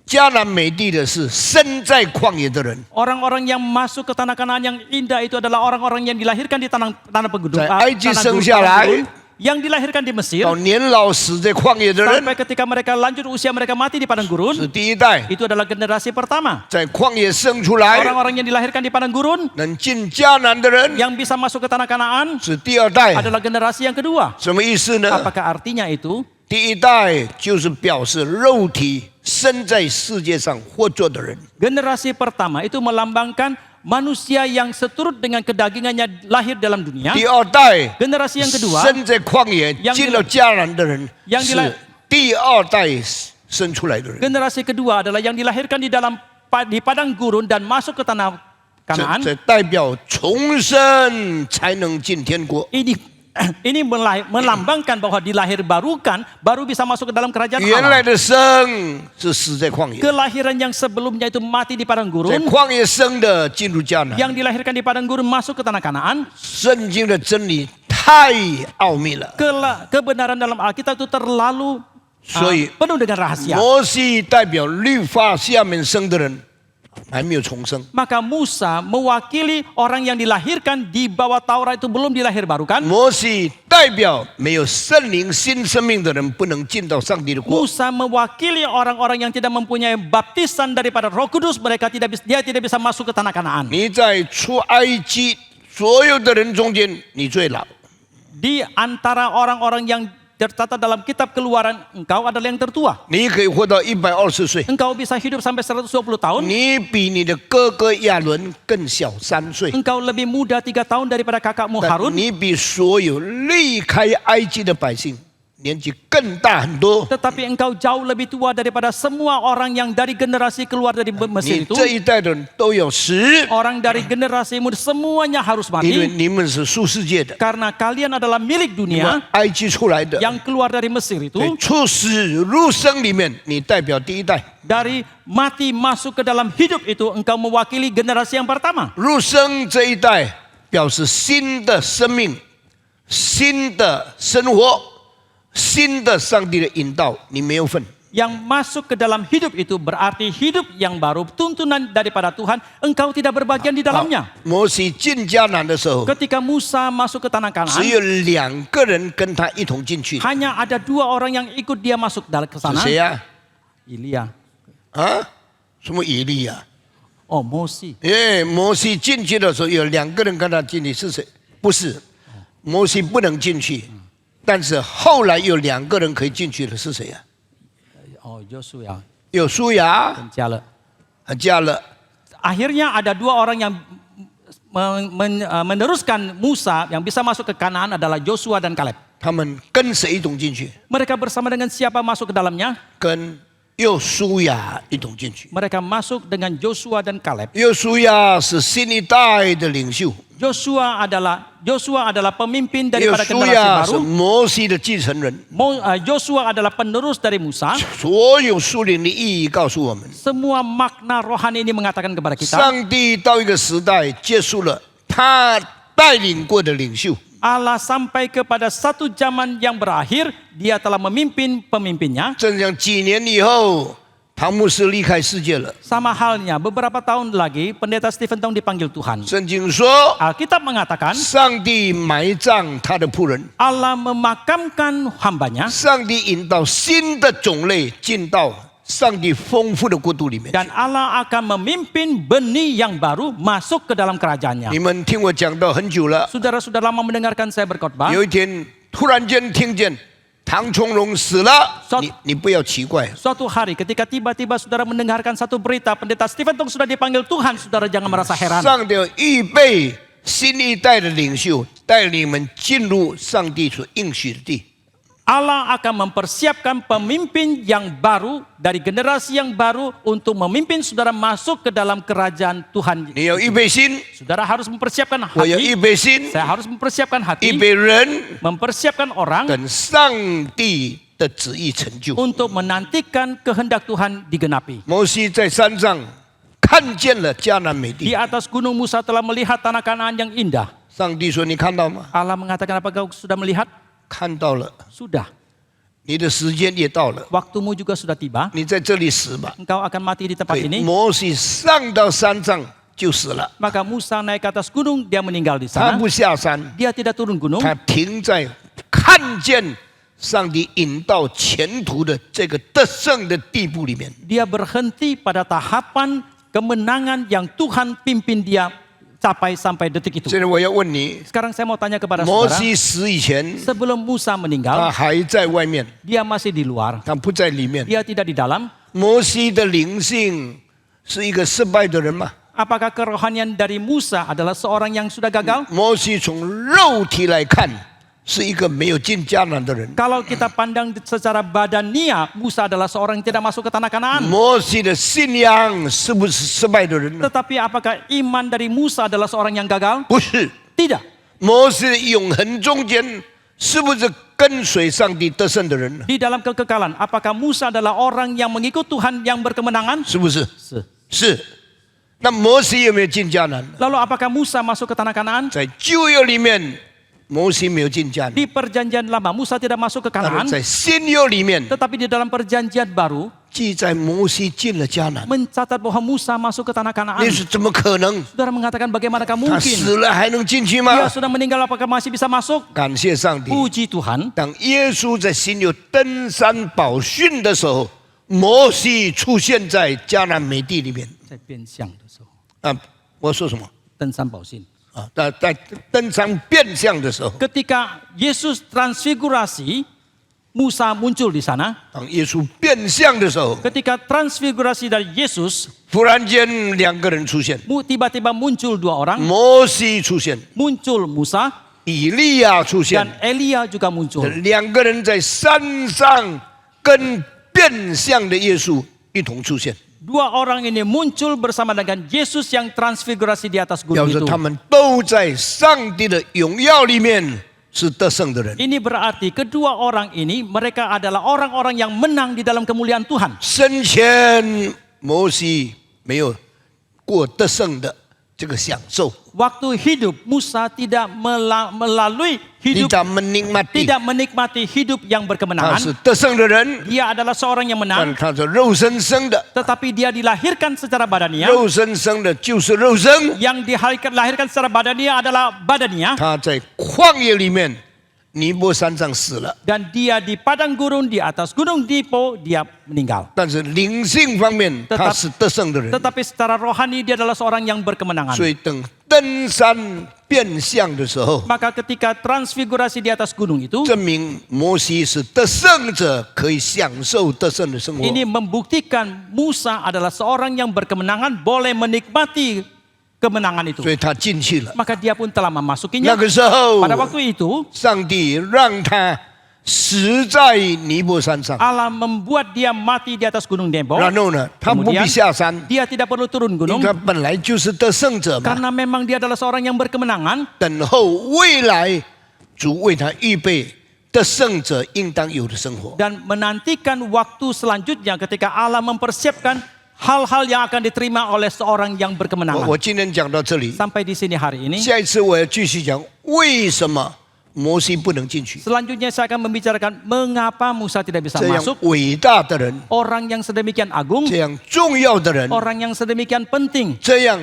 迦南美地的是生在旷野的人， Orang-orang yang masuk ke tanah Kanaan yang indah itu adalah orang-orang yang dilahirkan di tanah penggunung, 在埃及 tanah 生 gurun, 下 padang 来 gurun, yang dilahirkan di Mesir 到年老死在旷野的人 sampai ketika mereka lanjut usia mereka mati di padang gurun. 是第一代， Itu adalah generasi pertama. 在旷野生出来 Orang-orang yang dilahirkan di padang gurun 能进迦南的人 yang bisa masuk ke tanah Kanaan 是第二代。 adalah generasi yang kedua. 什么意思呢？ Apakah artinya itu? 第一代就是表示肉体生在世界上活着的人， Generasi pertama itu melambangkan manusia yang seturut dengan kedagingannya lahir dalam dunia. 第二代 Generasi yang kedua 生在旷野 yang 进了迦南的人 yang 是 dila- 第二代生出来的人。 Generasi kedua adalah yang dilahirkan di padang gurun dan masuk ke tanah 这 Kanaan. 这代表重生才能进天国。 Ini melambangkan bahwa dilahir barukan baru bisa masuk ke dalam kerajaan 原 Allah. 来的生是死在旷野， Kelahiran yang sebelumnya itu mati di padang 在 gurun, 旷野生的进入迦南。 yang dilahirkan di padang gurun masuk ke tanah Kanaan. 圣经的真理太奥秘了， Kebenaran dalam Alkitab itu terlalu 所以 penuh dengan rahasia. 摩西代表律法下面生的人还没有重生。 Maka Musa mewakili orang yang dilahirkan di bawah Taurat itu belum dilahir barukan. 摩西代表没有圣灵新生命的人不能进到上帝的国。 Musa mewakili orang-orang yang tidak mempunyai baptisan daripada Roh Kudus, dia tidak bisa masuk ke tanah Kanaan. 你在出埃及所有的人中间，你最老。 Di antara orang-orang yang tercatat dalam kitab Keluaran, engkau adalah yang tertua. 你可以活到120岁， Engkau bisa hidup sampai 120 tahun. 你比你的哥哥亚伦更小3岁， Engkau lebih muda 3 tahun daripada kakakmu 但 Harun. 你比所有离开埃及的百姓年纪更大很多。 Tetapi engkau jauh lebih tua daripada semua orang yang dari generasi keluar dari 你 Mesir itu. 这一代的人都有死， Orang dari generasimu semuanya harus 因为 mati. 你们是属世界的， Karena kalian adalah milik 你们 dunia 埃及出来的。 yang keluar dari Mesir itu. 对，出死入生里面，你代表第一代； Dari mati masuk ke dalam hidup itu, engkau mewakili generasi yang pertama. 入生这一代表示新的生命、新的生活、新的上帝的引导，你没有份。 Yang masuk ke dalam hidup itu berarti hidup yang baru, tuntunan daripada Tuhan, engkau tidak berbagian di dalamnya. 摩西进迦南的时候， Ketika Musa masuk ke tanah 只 Kanaan, 有2个人跟他一同进去， hanya ada 2 orang yang ikut dia masuk ke 是 sana. 谁呀？ Ilya. 啊？什么以利呀？ Oh, Mose. 摩西进去的时候有2个人跟他进去，是谁？不是，摩西不能进去，但是后来有2个人可以进去的是谁呀？ Oh, Joshua. 有苏雅 Pencala. 和加勒。 Akhirnya ada 2 orang yang meneruskan Musa yang bisa masuk ke Kanaan adalah Joshua dan Kaleb. 他们跟谁一同进去？ Mereka bersama dengan siapa masuk ke dalamnya? 跟又苏雅一同进去。 Mereka masuk dengan Joshua dan Kaleb. 又苏雅是新一代的领袖， Joshua adalah pemimpin 又 daripada 苏 generasi 雅是 baru. 摩西的继承人。 Joshua adalah penerus dari Musa. 所有属灵的意义告诉我们， Semua makna rohani ini mengatakan kepada kita, 上帝到一个时代结束了他带领过的领袖， Allah sampai kepada satu zaman yang berakhir, dia telah memimpin pemimpinnya. 正像几年以后，唐牧师离开世界了。 Sama halnya beberapa tahun lagi pendeta Stephen Tong dipanggil Tuhan. 圣经说， Alkitab mengatakan 上帝埋葬他的仆人， Allah memakamkan hambanya 上帝引导新的种类进到上帝丰富的国度里面。 dan Allah akan memimpin benih yang baru masuk ke dalam kerajaannya. 你们听我讲到很久了， Saudara-saudara lama mendengarkan saya berkhotbah. 有一天突然间听见唐崇荣死了，你不要奇怪。 Suatu hari ketika tiba-tiba saudara mendengarkan satu berita pendeta Stephen Tong sudah dipanggil Tuhan, saudara jangan merasa heran. 上帝预备新一代的领袖带领你们进入上帝所应许的地。 Allah akan mempersiapkan pemimpin yang baru dari generasi yang baru untuk memimpin saudara masuk ke dalam kerajaan Tuhan. 你要预备心， Saudara harus mempersiapkan 我要 hati. 预备心， Saya harus mempersiapkan 预 hati, 备人， mempersiapkan orang 等上帝的旨意成就。 untuk menantikan kehendak Tuhan digenapi. 摩西在山上看见了迦南美 Di 地， atas gunung Musa telah melihat tanah Kanaan yang indah. 上帝说：“你看到吗？ Allah mengatakan, apakah kau sudah melihat? 看到了， Sudah. 你的时间也到了， Waktumu juga sudah tiba. 你在这里死吧。 Engkau akan mati di ” tempat 对， ini. 摩西上到山上就死了， Maka Musa naik ke atas gunung, dia meninggal di 他 sana. 不下山， Dia tidak turun gunung. 他停在看见上帝引到前途的这个得胜的地步里面。 Dia berhenti pada tahapan kemenangan yang Tuhan pimpin dia capai sampai detik itu. 现在我要问你， Sekarang saya mau tanya kepada 摩 saudara, 西死以前， sebelum Musa 他 meninggal, 还在外面， dia masih di luar. 他不在里面。 Dia tidak di dalam. 摩西的灵性是一个失败的人吗？ Apakah kerohanian dari Musa adalah seorang yang sudah gagal? 摩西从肉体来看，是一个没有进迦南的人。 Kalau kita pandang secara badania, Musa adalah seorang yang tidak masuk ke tanah Kanaan. 摩西的信仰是不是失败的人呢？ Tetapi apakah iman dari Musa adalah seorang yang gagal? 不是， Tidak. 摩西的永恒中间是不是跟随上帝得胜的人呢？ Di dalam kekekalan, apakah Musa adalah orang yang mengikut Tuhan yang berkemenangan? 是不是？ Se. 是。那摩西有没有进迦南？ Lalu apakah Musa masuk ke tanah Kanaan? 在旧约里面，摩西没有进迦南； Di perjanjian lama, Musa tidak masuk ke 但是 Kanaan. 在新约里面， Tetapi di dalam perjanjian baru, 记载摩西进了迦南。 mencatat bahwa Musa masuk ke tanah Kanaan. 你说怎么可能？ Saudara mengatakan bagaimanakah 他 mungkin? 死了还能进去 Dia 吗？ sudah meninggal, apakah masih bisa masuk? 感谢上帝。 Puji Tuhan. 当耶稣在新约登山宝训的时候，摩西出现在迦南美地里面。在变相的时候，啊，我说什么？登山宝训。啊，在登山变相的时候， Ketika Yesus transfigurasi, Musa muncul di sana. 当耶稣变相的时候， Ketika transfigurasi dari Yesus, 突然间两个人出现， tiba-tiba muncul dua orang, 摩西出现， muncul Musa 以利亚出现 dan，Elia juga muncul. 两个人在山上跟变相的耶稣一同出现， Dua orang ini muncul bersama dengan Yesus yang transfigurasi di atas 表 gunung 示 itu. 他们都在上帝的荣耀里面是得胜的人。 Ini berarti kedua orang ini mereka adalah orang-orang yang menang di dalam kemuliaan Tuhan. 生前摩西没有过得胜的这个享受， Waktu hidup Musa tidak melalui hidup, tidak menikmati， menikmati hidup yang 他 berkemenangan. 是得胜的人， Dia adalah seorang yang 但 menang, 他是肉身生的， tetapi dia dilahirkan secara badania. 肉身生的就是肉身。 Yang dilahirkan secara badania adalah badania. 他在旷野里面，尼泊山上死了， Dan dia di padang gurun, di atas gunung Dipo, dia meninggal. 但是灵性方面他是得胜的人。 Tetapi secara rohani dia adalah seorang yang berkemenangan. 所以等登山变相的时候， Maka ketika transfigurasi di atas gunung itu, 证明摩西是得胜者，可以享受得胜的生活。 ini membuktikan Musa adalah seorang yang berkemenangan, boleh menikmati kemenangan itu. 所以他进去了。 Maka dia pun telah 那 memasukinya. 个时候， Pada waktu itu, 上帝让他死在尼泊山上， Allah membuat dia mati di atas gunung Nebo. 然后呢，他不必 Kemudian 下山， dia tidak perlu turun 因 gunung 为他本来就是得胜者嘛。 karena memang dia adalah seorang yang berkemenangan. 等候未来主为他预备得胜者应当有的生活。 Dan menantikan waktu selanjutnya ketika Allah mempersiapkan hal-hal yang akan diterima oleh seorang yang 我 berkemenangan. 今天讲到这里， Sampai di sini hari ini. 下一次我要继续讲为什么摩西不能进去。 Selanjutnya saya akan membicarakan mengapa Musa tidak bisa 这样 masuk. 伟大的人， Orang yang sedemikian agung, 这样重要的人， orang yang sedemikian penting, 这样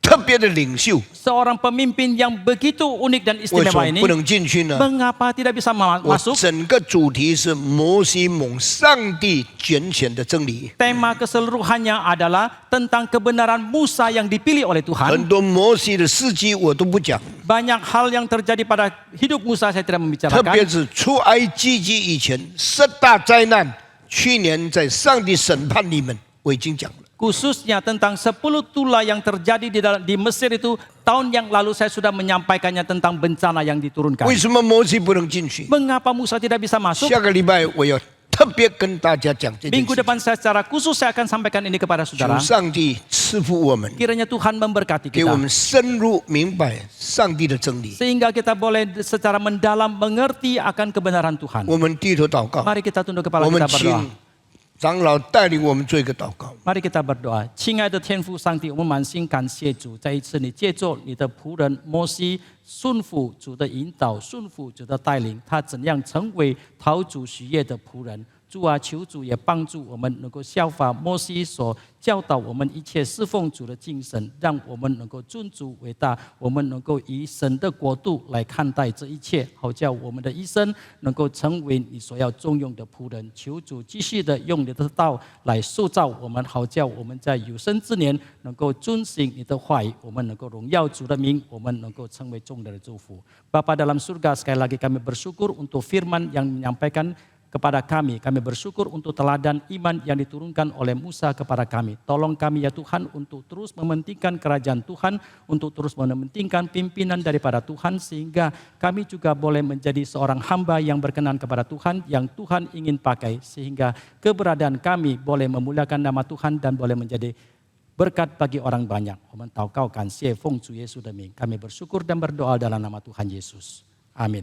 特别的领袖， seorang pemimpin yang begitu unik dan 为什 istimewa 么 ini, 不能进去呢？ mengapa tidak bisa 我 masuk? 整个主题是摩西蒙上帝拣选的真理。 Tema keseluruhannya adalah tentang kebenaran Musa yang dipilih oleh 很 Tuhan. 多摩西的事迹我都不讲， Banyak hal yang terjadi pada hidup Musa saya tidak 特别 membicarakan. 是出埃及记以前7大灾难，去年在上帝审判里面我已经讲了。Khususnya tentang 10 tulah yang terjadi di Mesir itu, tahun yang lalu saya sudah menyampaikannya tentang bencana yang diturunkan. 为什么摩西不能进去？ Mengapa Musa tidak bisa masuk? 下个礼拜我要特别跟大家讲这件 Minggu 事 depan saya secara khusus saya akan sampaikan ini kepada 求 saudara. 上帝赐福我们， Kiranya Tuhan memberkati 给我 kita. 们深入明白上帝的真理。 Sehingga kita boleh secara mendalam mengerti akan kebenaran Tuhan. 我们低头祷告， Mari kita tunduk kepala 我们 kita berdoa. 请长老带领我们做一个祷告。 Mari kita berdoa. 亲爱的天父上帝，我们满心感谢主，再一次你借助你的仆人摩西，顺服主的引导，顺服主的带领，他怎样成为讨主喜悦的仆人。主啊，求主也帮助我们能够效法摩西所教导我们一切侍奉主的精神，让我们能够尊主为大，我们能够以神的国度来看待这一切，好叫我们的一生能够成为你所要重用的仆人。求主继续的用你的道来塑造我们，好叫我们在有生之年能够遵行你的话语，我们能够荣耀主的名，我们能够成为众人的祝福。Bapa dalam surga, sekali lagi kami bersyukur untuk firman yang menyampaikan kepada kami. Kami bersyukur untuk teladan iman yang diturunkan oleh Musa kepada kami. Tolong kami ya Tuhan untuk terus mementingkan kerajaan Tuhan, untuk terus mementingkan pimpinan daripada Tuhan, sehingga kami juga boleh menjadi seorang hamba yang berkenan kepada Tuhan, yang Tuhan ingin pakai, sehingga keberadaan kami boleh memuliakan nama Tuhan dan boleh menjadi berkat bagi orang banyak. Kami bersyukur dan berdoa dalam nama Tuhan Yesus. Amin.